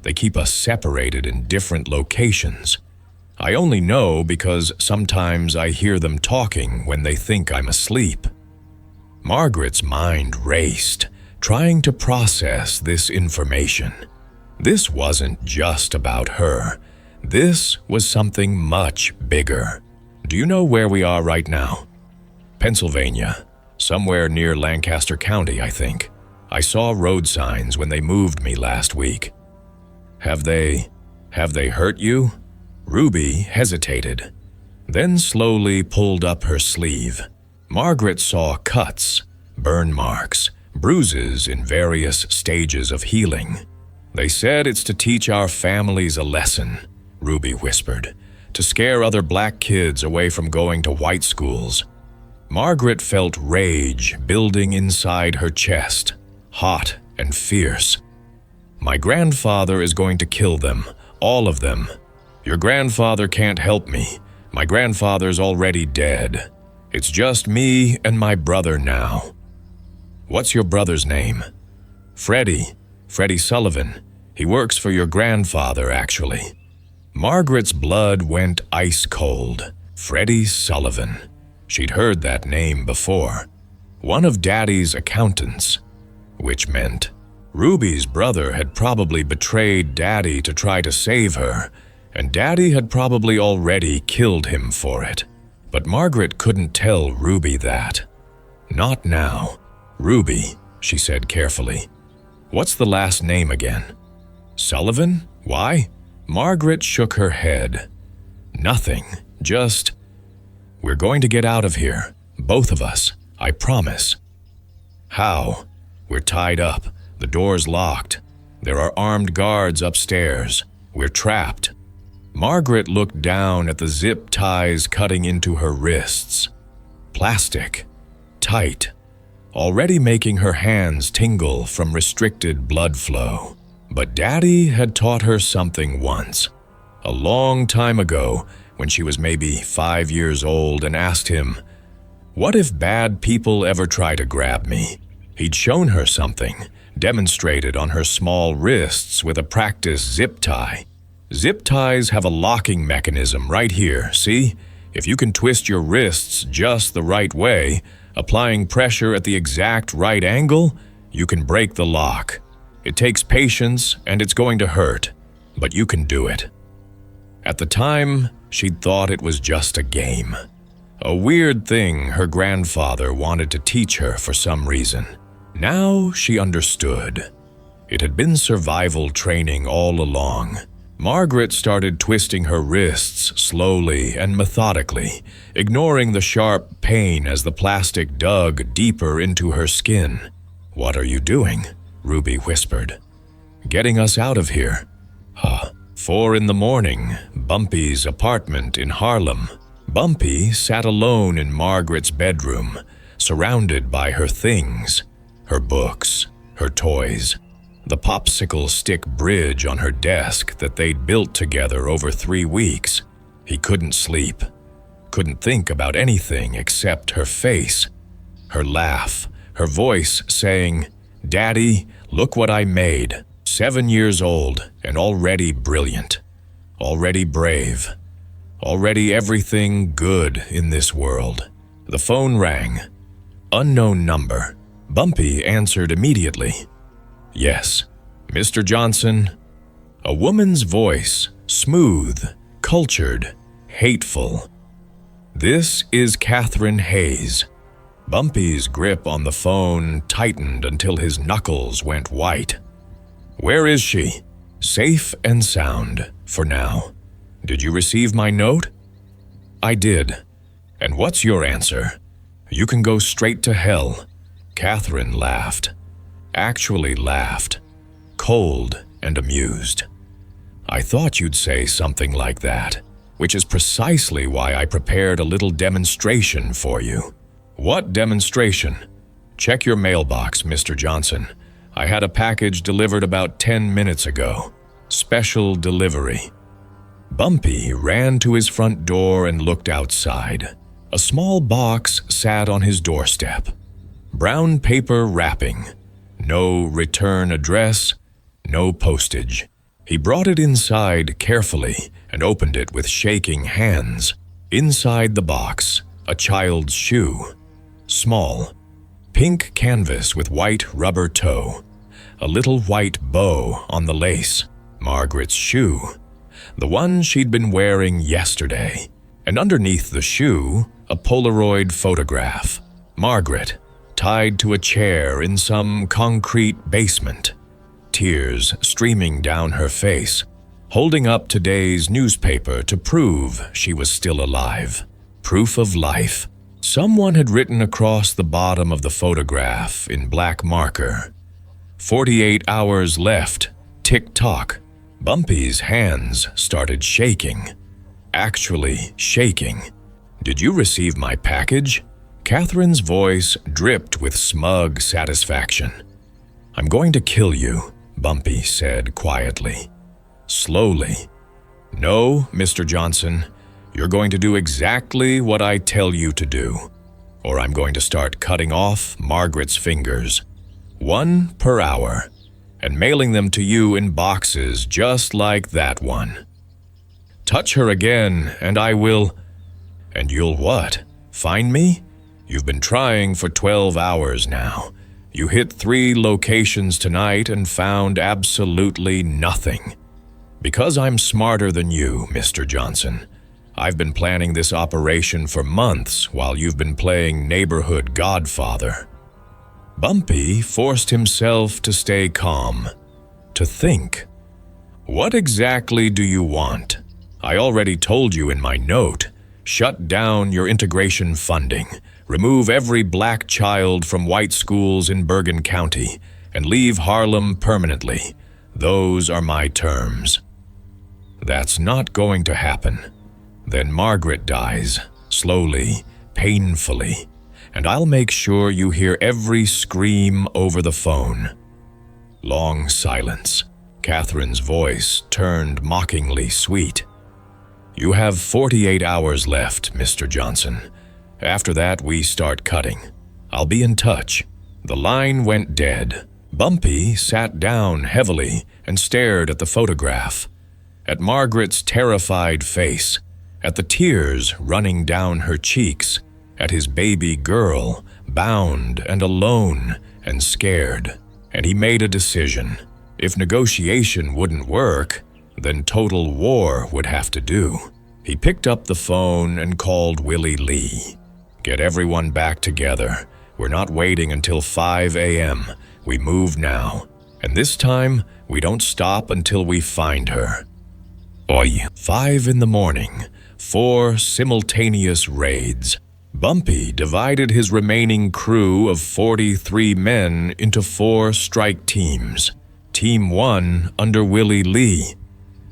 They keep us separated in different locations. I only know because sometimes I hear them talking when they think I'm asleep." Margaret's mind raced, trying to process this information. This wasn't just about her. This was something much bigger. "Do you know where we are right now?" Pennsylvania, somewhere near Lancaster County, I think. I saw road signs when they moved me last week. Have they hurt you? Ruby hesitated, then slowly pulled up her sleeve. Margaret saw cuts, burn marks, bruises in various stages of healing. They said it's to teach our families a lesson, Ruby whispered, to scare other black kids away from going to white schools. Margaret felt rage building inside her chest, hot and fierce. My grandfather is going to kill them, all of them. Your grandfather can't help me. My grandfather's already dead. It's just me and my brother now. What's your brother's name? Freddie Sullivan. He works for your grandfather, actually. Margaret's blood went ice cold. Freddie Sullivan. She'd heard that name before. One of Daddy's accountants. Which meant Ruby's brother had probably betrayed Daddy to try to save her, and Daddy had probably already killed him for it. But Margaret couldn't tell Ruby that. Not now. Ruby, she said carefully. What's the last name again? Sullivan? Why? Margaret shook her head. Nothing, just, we're going to get out of here, both of us, I promise. How? We're tied up, the door's locked. There are armed guards upstairs. We're trapped. Margaret looked down at the zip ties cutting into her wrists. Plastic, tight, already making her hands tingle from restricted blood flow. But Daddy had taught her something once, a long time ago, when she was maybe 5 years old, and asked him, what if bad people ever try to grab me? He'd shown her something, demonstrated on her small wrists with a practice zip tie. Zip ties have a locking mechanism right here, see? If you can twist your wrists just the right way, applying pressure at the exact right angle, you can break the lock. It takes patience and it's going to hurt, but you can do it. At the time, she'd thought it was just a game. A weird thing her grandfather wanted to teach her for some reason. Now she understood. It had been survival training all along. Margaret started twisting her wrists slowly and methodically, ignoring the sharp pain as the plastic dug deeper into her skin. What are you doing? Ruby whispered. Getting us out of here. 4 a.m, Bumpy's apartment in Harlem. Bumpy sat alone in Margaret's bedroom, surrounded by her things, her books, her toys, the popsicle stick bridge on her desk that they'd built together over 3 weeks. He couldn't sleep, couldn't think about anything except her face, her laugh, her voice saying, Daddy, look what I made. 7 years old and already brilliant, already brave, already everything good in this world. The phone rang. Unknown number. Bumpy answered immediately. Yes, Mr. Johnson. A woman's voice, smooth, cultured, hateful. This is Catherine Hayes. Bumpy's grip on the phone tightened until his knuckles went white. Where is she? Safe and sound, for now. Did you receive my note? I did. And what's your answer? You can go straight to hell. Catherine laughed. Actually laughed. Cold and amused. I thought you'd say something like that, which is precisely why I prepared a little demonstration for you. What demonstration? Check your mailbox, Mr. Johnson. I had a package delivered about 10 minutes ago. Special delivery. Bumpy ran to his front door and looked outside. A small box sat on his doorstep. Brown paper wrapping. No return address, no postage. He brought it inside carefully and opened it with shaking hands. Inside the box, a child's shoe. Small. Pink canvas with white rubber toe. A little white bow on the lace. Margaret's shoe. The one she'd been wearing yesterday. and underneath the shoe, a Polaroid photograph. Margaret, tied to a chair in some concrete basement, tears streaming down her face, holding up today's newspaper to prove she was still alive. Proof of life. Someone had written across the bottom of the photograph in black marker, 48 hours left, tick-tock. Bumpy's hands started shaking. Actually shaking. "Did you receive my package?" Catherine's voice dripped with smug satisfaction. "I'm going to kill you," Bumpy said quietly. Slowly. "No, Mr. Johnson, you're going to do exactly what I tell you to do, or I'm going to start cutting off Margaret's fingers, 1 per hour, and mailing them to you in boxes just like that one. Touch her again, and I will—" "And you'll what? Find me? You've been trying for 12 hours now. You hit 3 locations tonight and found absolutely nothing. Because I'm smarter than you, Mr. Johnson. I've been planning this operation for months while you've been playing neighborhood godfather." Bumpy forced himself to stay calm, to think. "What exactly do you want? I already told you in my note. Shut down your integration funding, remove every black child from white schools in Bergen County, and leave Harlem permanently. Those are my terms." "That's not going to happen. Then Margaret dies, slowly, painfully, and I'll make sure you hear every scream over the phone." Long silence. Catherine's voice turned mockingly sweet. "You have 48 hours left, Mr. Johnson. After that, we start cutting. I'll be in touch." The line went dead. Bumpy sat down heavily and stared at the photograph, at Margaret's terrified face, at the tears running down her cheeks, at his baby girl, bound and alone and scared. And he made a decision. If negotiation wouldn't work, then total war would have to do. He picked up the phone and called Willie Lee. "Get everyone back together. We're not waiting until 5 a.m. We move now. And this time, we don't stop until we find her." Oi. 5 in the morning. 4 simultaneous raids. Bumpy divided his remaining crew of 43 men into 4 strike teams. Team 1 under Willie Lee,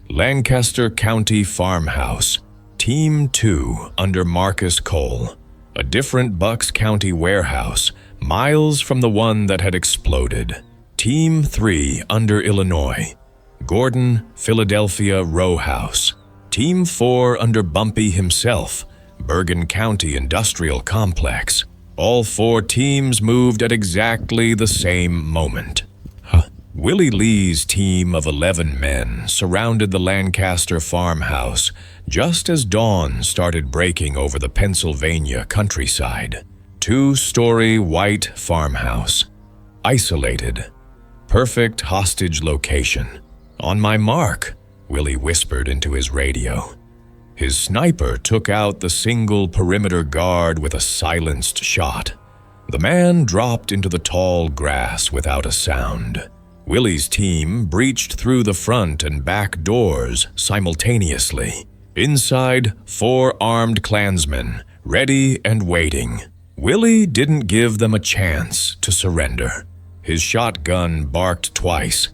Lancaster County Farmhouse. Team 2 under Marcus Cole, a different Bucks County warehouse, miles from the one that had exploded. Team 3 under Illinois, Gordon, Philadelphia Row House. Team 4 under Bumpy himself, Bergen County Industrial Complex. All 4 teams moved at exactly the same moment. Willie Lee's team of 11 men surrounded the Lancaster farmhouse just as dawn started breaking over the Pennsylvania countryside. 2-story white farmhouse. Isolated. Perfect hostage location. "On my mark," Willie whispered into his radio. His sniper took out the single perimeter guard with a silenced shot. The man dropped into the tall grass without a sound. Willie's team breached through the front and back doors simultaneously. Inside, 4 armed Klansmen, ready and waiting. Willie didn't give them a chance to surrender. His shotgun barked twice.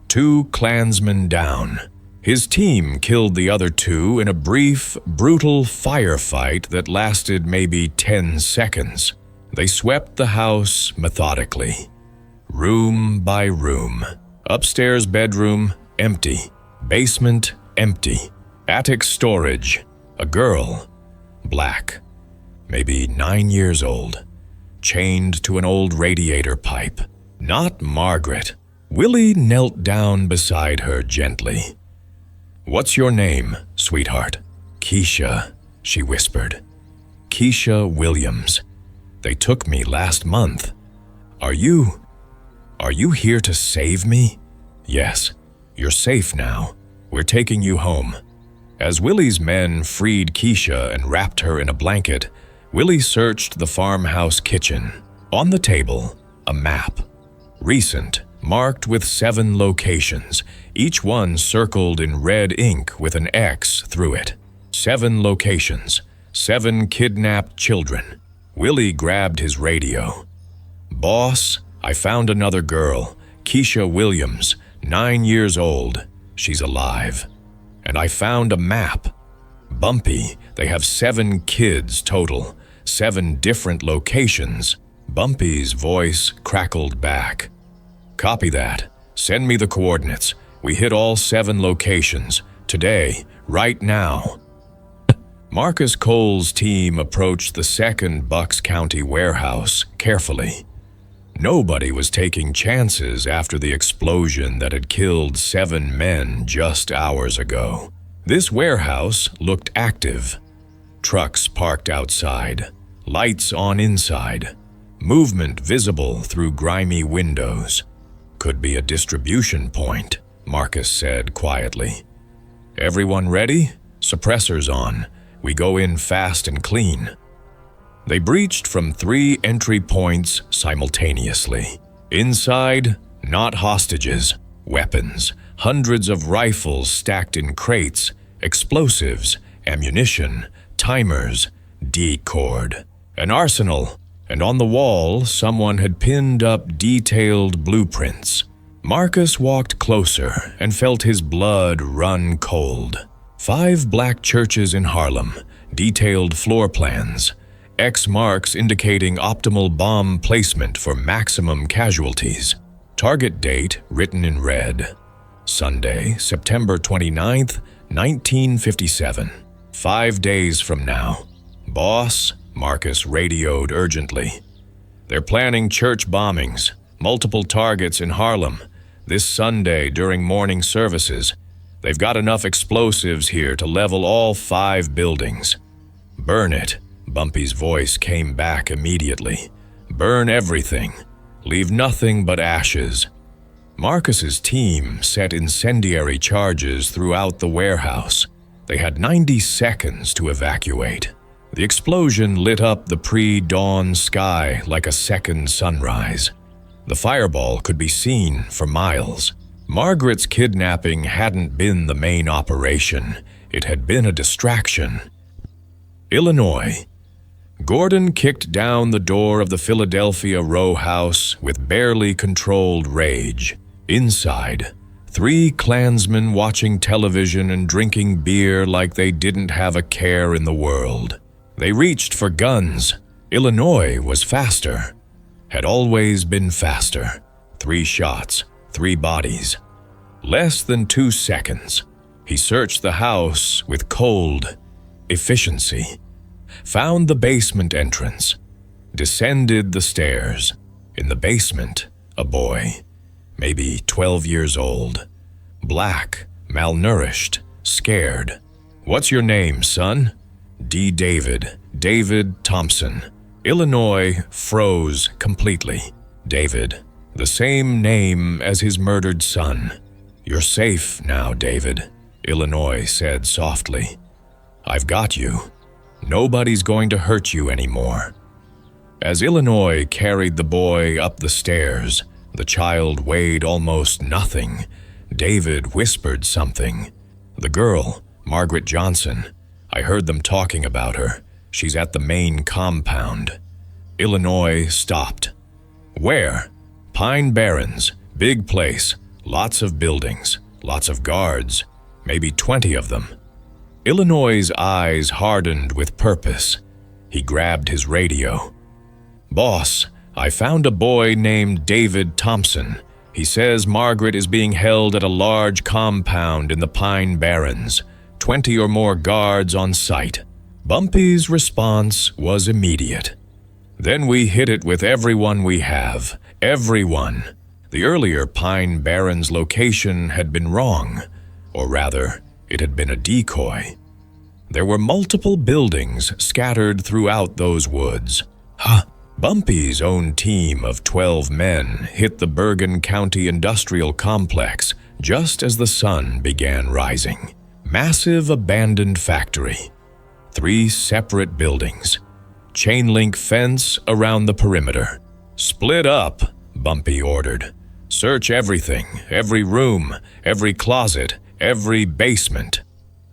2 Klansmen down. His team killed the other 2 in a brief, brutal firefight that lasted maybe 10 seconds. They swept the house methodically. Room by room. Upstairs bedroom, empty. Basement, empty. Attic storage. A girl. Black. Maybe 9 years old. Chained to an old radiator pipe. Not Margaret. Willie knelt down beside her gently. "What's your name, sweetheart?" "Keisha," she whispered. "Keisha Williams. They took me last month. Are you here to save me?" "Yes. You're safe now. We're taking you home." As Willie's men freed Keisha and wrapped her in a blanket, Willie searched the farmhouse kitchen. On the table, a map. Recent, marked with 7 locations, each one circled in red ink with an X through it. 7 locations, 7 kidnapped children. Willie grabbed his radio. "Boss, I found another girl, Keisha Williams, 9 years old. She's alive. And I found a map. Bumpy, they have 7 kids total, 7 different locations." Bumpy's voice crackled back. "Copy that. Send me the coordinates. We hit all 7 locations. Today, right now." Marcus Cole's team approached the second Bucks County warehouse carefully. Nobody was taking chances after the explosion that had killed 7 men just hours ago. This warehouse looked active. Trucks parked outside, lights on inside, movement visible through grimy windows. "Could be a distribution point," Marcus said quietly. "Everyone ready? Suppressors on. We go in fast and clean." They breached from 3 entry points simultaneously. Inside, not hostages, weapons, hundreds of rifles stacked in crates, explosives, ammunition, timers, D-cord, an arsenal, and on the wall someone had pinned up detailed blueprints. Marcus walked closer and felt his blood run cold. 5 black churches in Harlem, detailed floor plans, X marks indicating optimal bomb placement for maximum casualties. Target date written in red. Sunday, September 29th, 1957. 5 days from now. "Boss," Marcus radioed urgently. "They're planning church bombings, multiple targets in Harlem, this Sunday during morning services. They've got enough explosives here to level all 5 buildings." "Burn it," Bumpy's voice came back immediately. "Burn everything. Leave nothing but ashes." Marcus's team set incendiary charges throughout the warehouse. They had 90 seconds to evacuate. The explosion lit up the pre-dawn sky like a second sunrise. The fireball could be seen for miles. Margaret's kidnapping hadn't been the main operation. It had been a distraction. Illinois. Gordon kicked down the door of the Philadelphia row house with barely controlled rage. Inside, 3 Klansmen watching television and drinking beer like they didn't have a care in the world. They reached for guns. Illinois was faster. Had always been faster. 3 shots, 3 bodies. Less than 2 seconds. He searched the house with cold efficiency. Found the basement entrance. Descended the stairs. In the basement, a boy, maybe 12 years old. Black, malnourished, scared. "What's your name, son?" D. David Thompson. Illinois froze completely. David, the same name as his murdered son. "You're safe now, David," Illinois said softly. "I've got you. Nobody's going to hurt you anymore." As Illinois carried the boy up the stairs, the child weighed almost nothing. David whispered something. "The girl, Margaret Johnson. I heard them talking about her. She's at the main compound." Illinois stopped. "Where?" "Pine Barrens. Big place. Lots of buildings. Lots of guards. Maybe 20 of them." Illinois' eyes hardened with purpose. He grabbed his radio. "Boss, I found a boy named David Thompson. He says Margaret is being held at a large compound in the Pine Barrens. 20 or more guards on site." Bumpy's response was immediate. "Then we hit it with everyone we have. Everyone." The earlier Pine Barrens location had been wrong, or rather, it had been a decoy. There were multiple buildings scattered throughout those woods. Bumpy's own team of 12 men hit the Bergen County Industrial Complex just as the sun began rising. Massive abandoned factory. 3 separate buildings. Chain link fence around the perimeter. "Split up," Bumpy ordered. "Search everything, every room, every closet, every basement."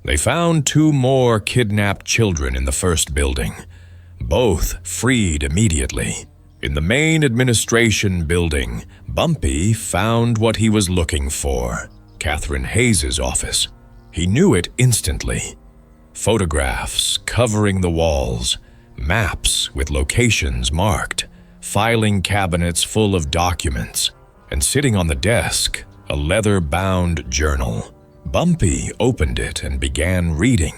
They found 2 more kidnapped children in the first building. Both freed immediately. In the main administration building, Bumpy found what he was looking for: Catherine Hayes's office. He knew it instantly. Photographs covering the walls, maps with locations marked, filing cabinets full of documents, and sitting on the desk, a leather-bound journal. Bumpy opened it and began reading.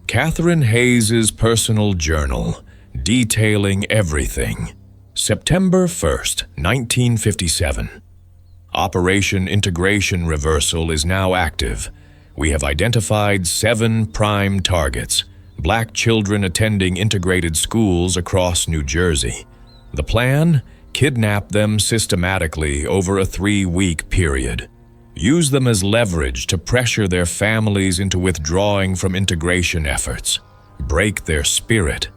Catherine Hayes's personal journal, detailing everything. September 1st, 1957. Operation Integration Reversal is now active. We have identified 7 prime targets, black children attending integrated schools across New Jersey. The plan? Kidnap them systematically over a 3-week period. Use them as leverage to pressure their families into withdrawing from integration efforts. Break their spirit.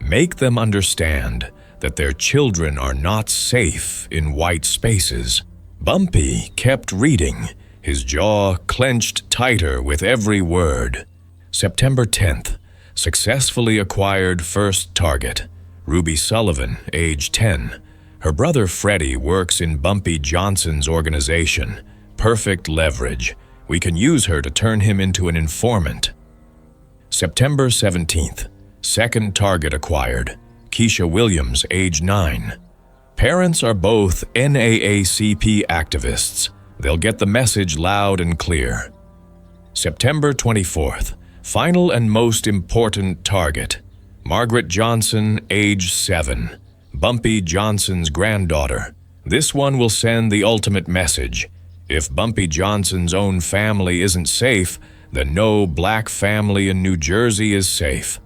Make them understand that their children are not safe in white spaces. Bumpy kept reading, his jaw clenched tighter with every word. September 10th. Successfully acquired first target. Ruby Sullivan, age 10. Her brother Freddie works in Bumpy Johnson's organization. Perfect leverage. We can use her to turn him into an informant. September 17th. Second target acquired. Keisha Williams, age 9. Parents are both NAACP activists. They'll get the message loud and clear. September 24th. Final and most important target. Margaret Johnson, age 7. Bumpy Johnson's granddaughter. This one will send the ultimate message. If Bumpy Johnson's own family isn't safe, then no black family in New Jersey is safe.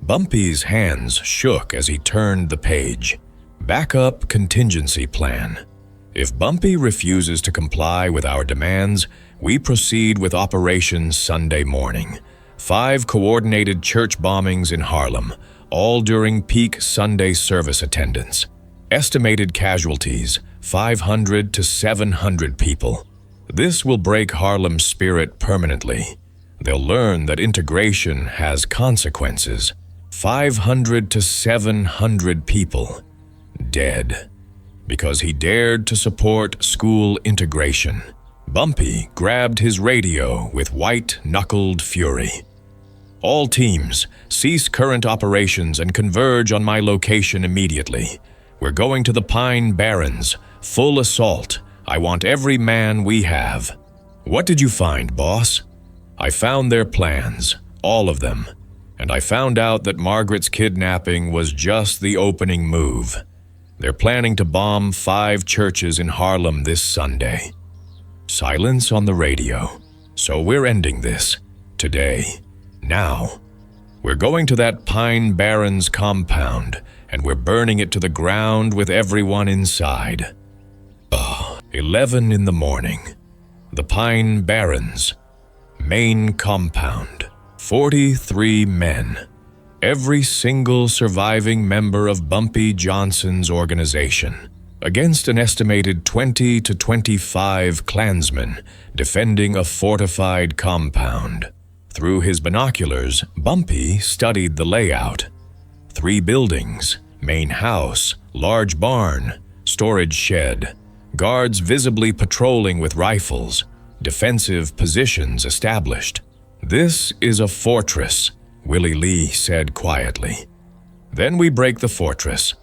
Bumpy's hands shook as he turned the page. Backup contingency plan. If Bumpy refuses to comply with our demands, we proceed with Operation Sunday Morning. 5 coordinated church bombings in Harlem, all during peak Sunday service attendance. Estimated casualties, 500 to 700 people. This will break Harlem's spirit permanently. They'll learn that integration has consequences. 500 to 700 people dead because he dared to support school integration. Bumpy grabbed his radio with white-knuckled fury. All teams, cease current operations and converge on my location immediately. We're going to the Pine Barrens. Full assault. I want every man we have. What did you find, boss? I found their plans, all of them. And I found out that Margaret's kidnapping was just the opening move. They're planning to bomb 5 churches in Harlem this Sunday. Silence on the radio. So we're ending this. Today. Now. We're going to that Pine Barrens compound, and we're burning it to the ground with everyone inside. 11 in the morning. The Pine Barrens. Main compound. 43 men. Every single surviving member of Bumpy Johnson's organization. Against an estimated 20 to 25 Klansmen defending a fortified compound. Through his binoculars, Bumpy studied the layout. 3 buildings, main house, large barn, storage shed, guards visibly patrolling with rifles, defensive positions established. This is a fortress, Willie Lee said quietly. Then we break the fortress.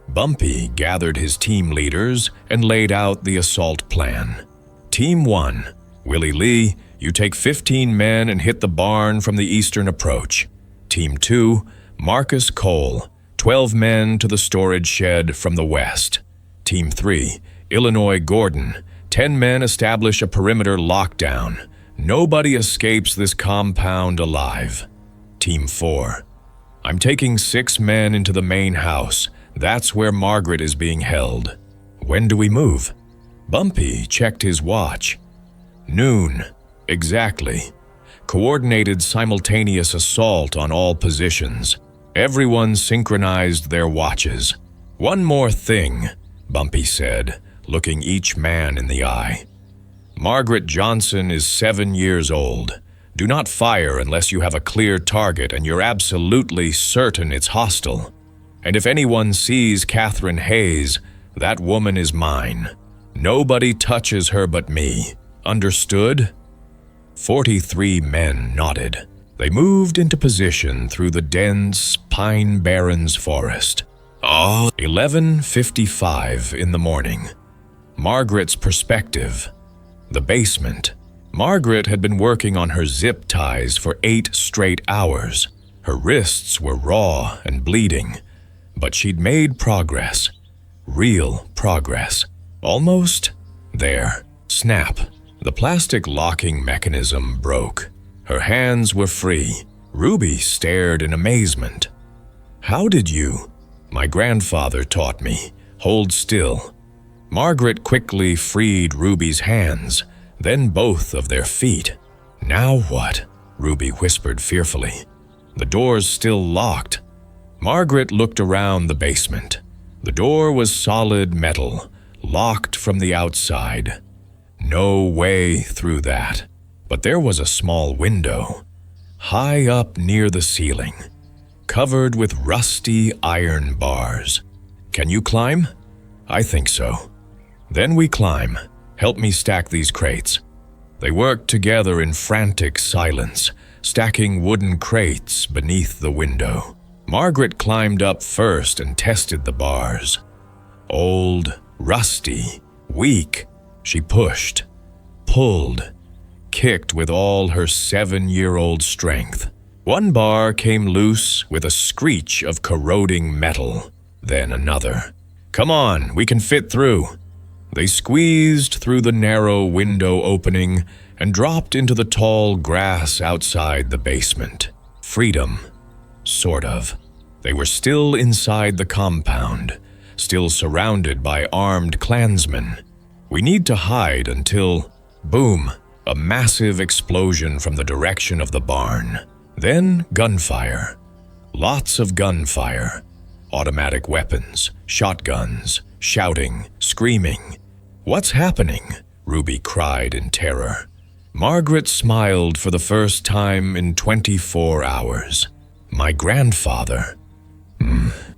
Bumpy gathered his team leaders and laid out the assault plan. Team 1, Willie Lee, you take 15 men and hit the barn from the eastern approach. Team 2, Marcus Cole, 12 men to the storage shed from the west. Team 3, Illinois Gordon, 10 men establish a perimeter lockdown. Nobody escapes this compound alive. Team 4, I'm taking 6 men into the main house. That's where Margaret is being held. When do we move? Bumpy checked his watch. Noon. Exactly. coordinated simultaneous assault on all positions. Everyone synchronized their watches. "One more thing," Bumpy said, looking each man in the eye. "Margaret Johnson is 7 years old. Do not fire unless you have a clear target and you're absolutely certain it's hostile. And if anyone sees Catherine Hayes, that woman is mine. Nobody touches her but me. Understood?" 43 men nodded. They moved into position through the dense Pine Barrens forest. 11:55 in the morning. Margaret's perspective. The basement. Margaret had been working on her zip ties for 8 straight hours. Her wrists were raw and bleeding, but she'd made progress. Real progress. Almost there. Snap. The plastic locking mechanism broke. Her hands were free. Ruby stared in amazement. "How did you?" "My grandfather taught me. Hold still." Margaret quickly freed Ruby's hands, then both of their feet. "Now what?" Ruby whispered fearfully. "The door's still locked." Margaret looked around the basement. The door was solid metal, locked from the outside. No way through that. But there was a small window, high up near the ceiling, covered with rusty iron bars. "Can you climb?" "I think so." "Then we climb. Help me stack these crates." They worked together in frantic silence, stacking wooden crates beneath the window. Margaret climbed up first and tested the bars. Old, rusty, weak. She pushed, pulled, kicked with all her 7-year-old strength. One bar came loose with a screech of corroding metal, then another. "Come on, we can fit through." They squeezed through the narrow window opening and dropped into the tall grass outside the basement. Freedom. Sort of. They were still inside the compound, still surrounded by armed Klansmen. "We need to hide until..." Boom! A massive explosion from the direction of the barn. Then gunfire. Lots of gunfire. Automatic weapons, shotguns, shouting, screaming. "What's happening?" Ruby cried in terror. Margaret smiled for the first time in 24 hours. "My grandfather."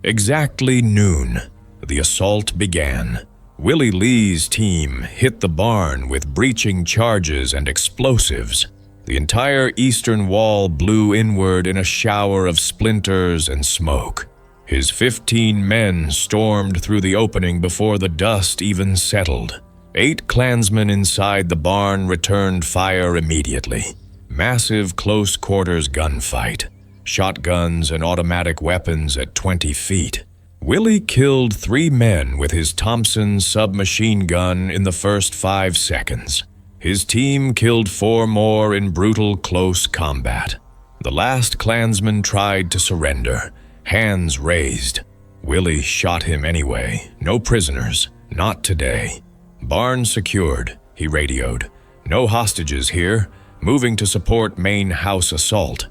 Exactly noon, the assault began. Willie Lee's team hit the barn with breaching charges and explosives. The entire eastern wall blew inward in a shower of splinters and smoke. His 15 men stormed through the opening before the dust even settled. 8 Klansmen inside the barn returned fire immediately. Massive close-quarters gunfight. Shotguns and automatic weapons at 20 feet. Willie killed 3 men with his Thompson submachine gun in the first 5 seconds. His team killed 4 more in brutal close combat. The last Klansman tried to surrender, hands raised. Willie shot him anyway. "No prisoners. Not today." "Barn secured," he radioed. "No hostages here. Moving to support main house assault."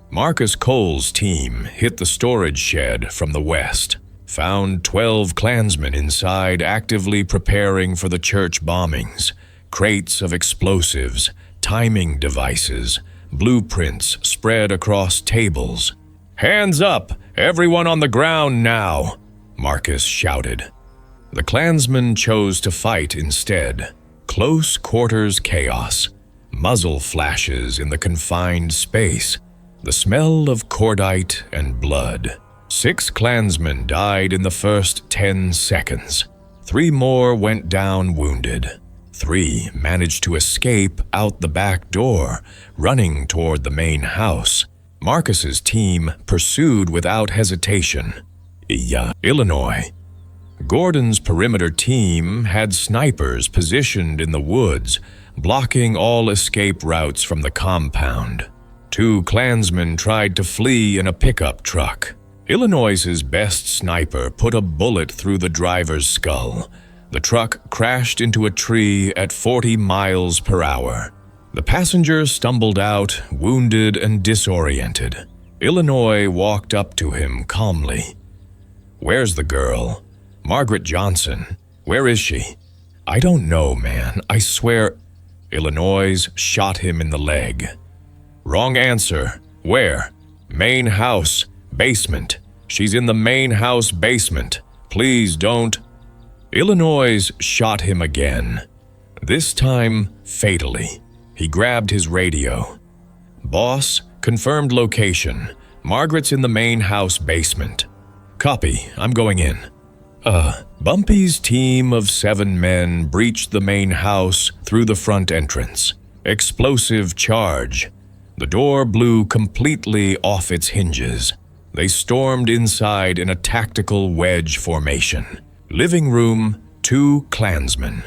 Marcus Cole's team hit the storage shed from the west. Found 12 Klansmen inside actively preparing for the church bombings. Crates of explosives, timing devices, blueprints spread across tables. "Hands up! Everyone on the ground now!" Marcus shouted. The Klansmen chose to fight instead. Close quarters chaos. Muzzle flashes in the confined space. The smell of cordite and blood. 6 Klansmen died in the first 10 seconds. 3 more went down wounded. 3 managed to escape out the back door, running toward the main house. Marcus's team pursued without hesitation. Illinois. Gordon's perimeter team had snipers positioned in the woods, blocking all escape routes from the compound. 2 Klansmen tried to flee in a pickup truck. Illinois's best sniper put a bullet through the driver's skull. The truck crashed into a tree at 40 miles per hour. The passenger stumbled out, wounded and disoriented. Illinois walked up to him calmly. "Where's the girl?" "Margaret Johnson. Where is she?" "I don't know, man. I swear." Illinois shot him in the leg. "Wrong answer. Where?" "Main house. Basement. She's in the main house basement. Please don't." Illinois shot him again. This time, fatally. He grabbed his radio. "Boss, confirmed location. Margaret's in the main house basement." "Copy. I'm going in." Bumpy's team of 7 men breached the main house through the front entrance. Explosive charge. The door blew completely off its hinges. They stormed inside in a tactical wedge formation. Living room, 2 Klansmen.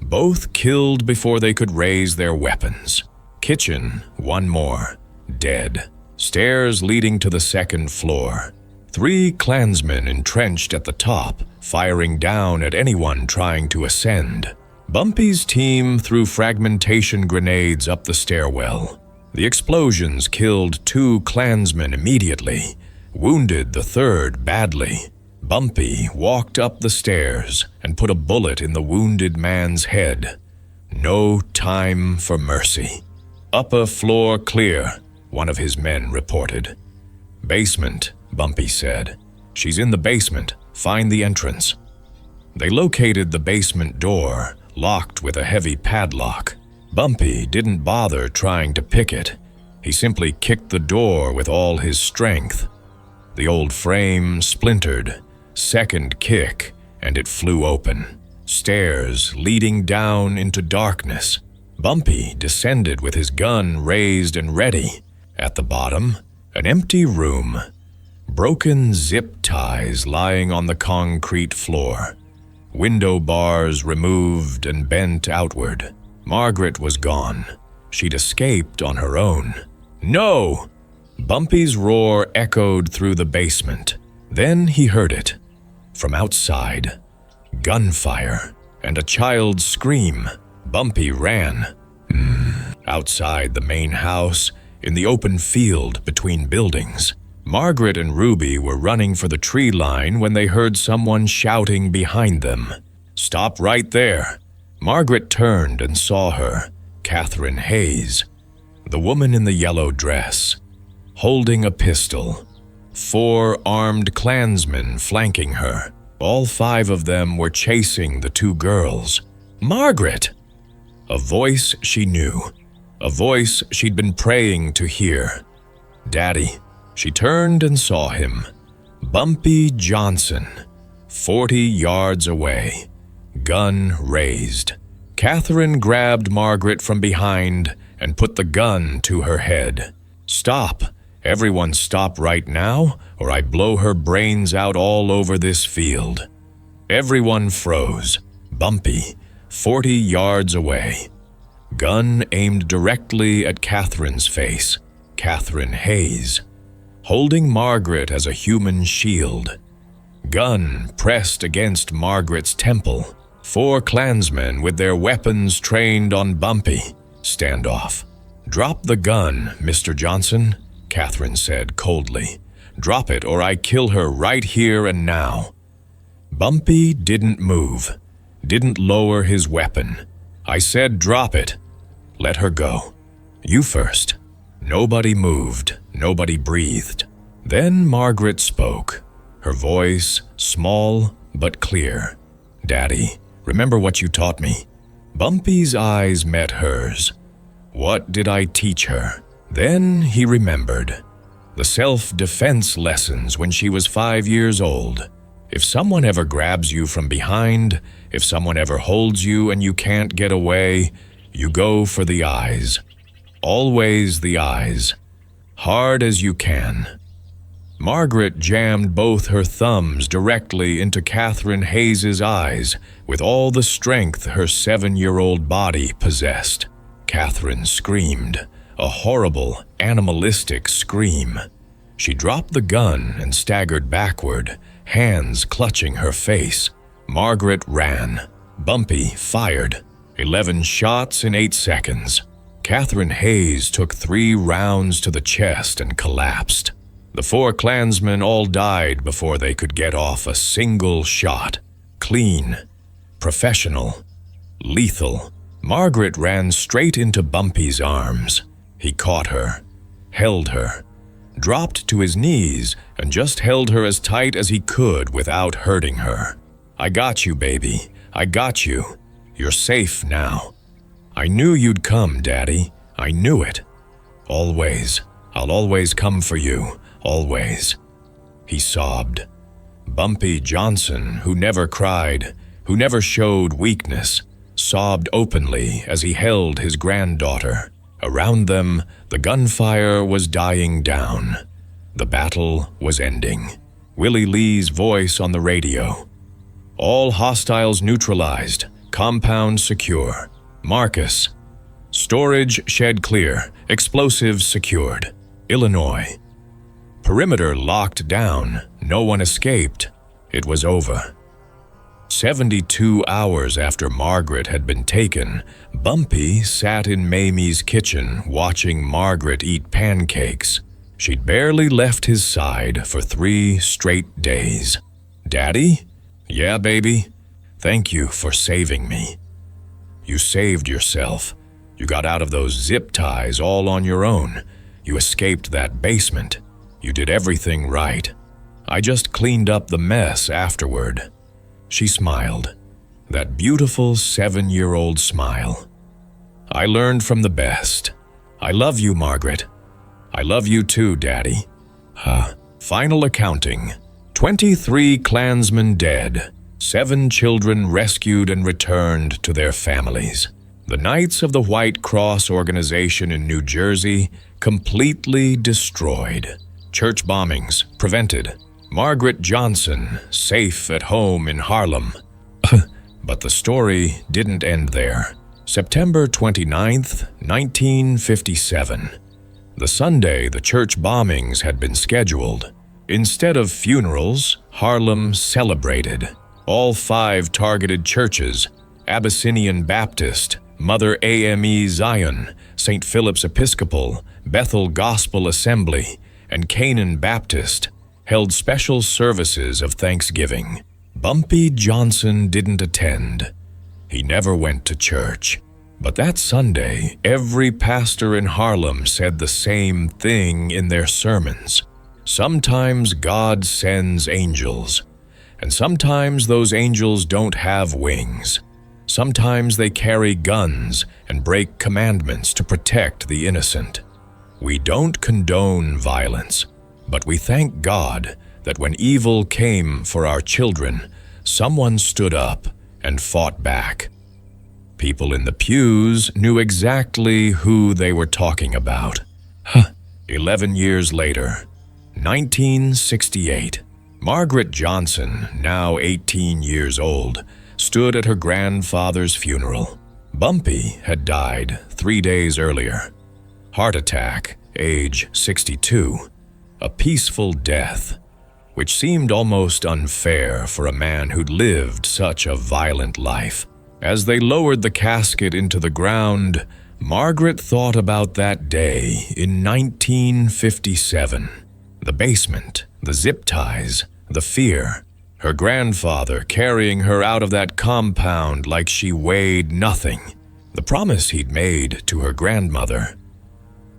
Both killed before they could raise their weapons. Kitchen, 1 more. Dead. Stairs leading to the 2nd floor. 3 Klansmen entrenched at the top, firing down at anyone trying to ascend. Bumpy's team threw fragmentation grenades up the stairwell. The explosions killed 2 Klansmen immediately, wounded the 3rd badly. Bumpy walked up the stairs and put a bullet in the wounded man's head. No time for mercy. "Upper floor clear," one of his men reported. "Basement," Bumpy said. "She's in the basement. Find the entrance." They located the basement door, locked with a heavy padlock. Bumpy didn't bother trying to pick it. He simply kicked the door with all his strength. The old frame splintered. Second kick, and it flew open. Stairs leading down into darkness. Bumpy descended with his gun raised and ready. At the bottom, an empty room. Broken zip ties lying on the concrete floor. Window bars removed and bent outward. Margaret was gone. She'd escaped on her own. "No!" Bumpy's roar echoed through the basement. Then he heard it. From outside. Gunfire and a child's scream. Bumpy ran. Outside the main house, in the open field between buildings. Margaret and Ruby were running for the tree line when they heard someone shouting behind them. "Stop right there!" Margaret turned and saw her, Catherine Hayes, the woman in the yellow dress, holding a pistol. 4 armed Klansmen flanking her. All 5 of them were chasing the 2 girls. "Margaret!" A voice she knew, a voice she'd been praying to hear. "Daddy." She turned and saw him. Bumpy Johnson, 40 yards away, gun raised. Catherine grabbed Margaret from behind and put the gun to her head. "Stop! Everyone stop right now, or I blow her brains out all over this field." Everyone froze. Bumpy, 40 yards away. Gun aimed directly at Catherine's face. Catherine Hayes, holding Margaret as a human shield. Gun pressed against Margaret's temple. 4 Klansmen with their weapons trained on Bumpy. Standoff. "Drop the gun, Mr. Johnson," Catherine said coldly. "Drop it or I kill her right here and now." Bumpy didn't move, didn't lower his weapon. "I said drop it. Let her go. You first." Nobody moved, nobody breathed. Then Margaret spoke, her voice small but clear. "Daddy, remember what you taught me?" Bumpy's eyes met hers. What did I teach her? Then he remembered. The self-defense lessons when she was 5 years old. If someone ever grabs you from behind, if someone ever holds you and you can't get away, you go for the eyes. Always the eyes. Hard as you can. Margaret jammed both her thumbs directly into Catherine Hayes's eyes with all the strength her 7-year-old body possessed. Catherine screamed, a horrible, animalistic scream. She dropped the gun and staggered backward, hands clutching her face. Margaret ran. Bumpy fired. 11 shots in 8 seconds. Catherine Hayes took 3 rounds to the chest and collapsed. The 4 Klansmen all died before they could get off a single shot. Clean, professional, lethal. Margaret ran straight into Bumpy's arms. He caught her, held her, dropped to his knees, and just held her as tight as he could without hurting her. "I got you, baby. I got you. You're safe now. I knew you'd come, Daddy. I knew it. Always. I'll always come for you. Always." He sobbed. Bumpy Johnson, who never cried, who never showed weakness, sobbed openly as he held his granddaughter. Around them, the gunfire was dying down. The battle was ending. Willie Lee's voice on the radio. "All hostiles neutralized. Compound secure. Marcus. Storage shed clear. Explosives secured. Illinois. Perimeter locked down. No one escaped. It was over." 72 hours after Margaret had been taken, Bumpy sat in Mamie's kitchen watching Margaret eat pancakes. She'd barely left his side for 3 straight days. "Daddy?" "Yeah, baby. Thank you for saving me. You saved yourself. You got out of those zip ties all on your own. You escaped that basement. You did everything right. I just cleaned up the mess afterward." She smiled, that beautiful 7-year-old smile. "I learned from the best. I love you, Margaret. I love you too, Daddy." Final accounting. 23 Klansmen dead. 7 children rescued and returned to their families. The Knights of the White Cross organization in New Jersey completely destroyed. Church bombings prevented. Margaret Johnson safe at home in Harlem. But the story didn't end there. September 29th, 1957. The Sunday the church bombings had been scheduled. Instead of funerals, Harlem celebrated. All 5 targeted churches, Abyssinian Baptist, Mother AME Zion, St. Philip's Episcopal, Bethel Gospel Assembly, and Canaan Baptist, held special services of Thanksgiving. Bumpy Johnson didn't attend. He never went to church. But that Sunday, every pastor in Harlem said the same thing in their sermons. Sometimes God sends angels, and sometimes those angels don't have wings. Sometimes they carry guns and break commandments to protect the innocent. We don't condone violence, but we thank God that when evil came for our children, someone stood up and fought back. People in the pews knew exactly who they were talking about. 11 years later, 1968, Margaret Johnson, now 18 years old, stood at her grandfather's funeral. Bumpy had died 3 days earlier. Heart attack, age 62. A peaceful death, which seemed almost unfair for a man who'd lived such a violent life. As they lowered the casket into the ground, Margaret thought about that day in 1957. The basement, the zip ties, the fear. Her grandfather carrying her out of that compound like she weighed nothing. The promise he'd made to her grandmother.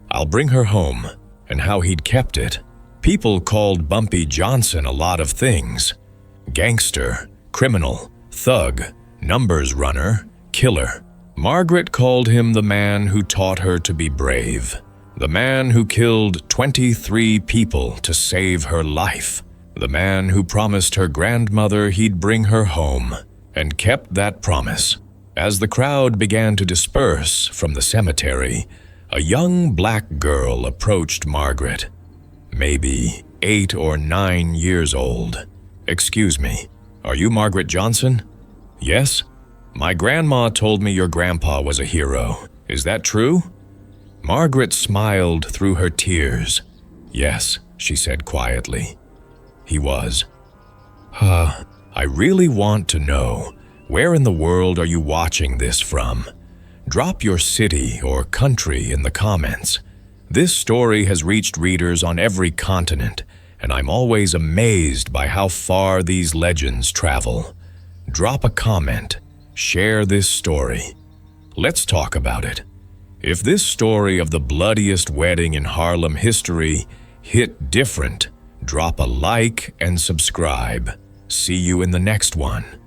"I'll bring her home," and how he'd kept it. People called Bumpy Johnson a lot of things. Gangster, criminal, thug, numbers runner, killer. Margaret called him the man who taught her to be brave. The man who killed 23 people to save her life. The man who promised her grandmother he'd bring her home, and kept that promise. As the crowd began to disperse from the cemetery, a young black girl approached Margaret. Maybe 8 or 9 years old. "Excuse me, are you Margaret Johnson?" "Yes. My grandma told me your grandpa was a hero. Is that true?" Margaret smiled through her tears. "Yes," she said quietly. "He was." I really want to know, where in the world are you watching this from? Drop your city or country in the comments. This story has reached readers on every continent, and I'm always amazed by how far these legends travel. Drop a comment. Share this story. Let's talk about it. If this story of the bloodiest wedding in Harlem history hit different, drop a like and subscribe. See you in the next one.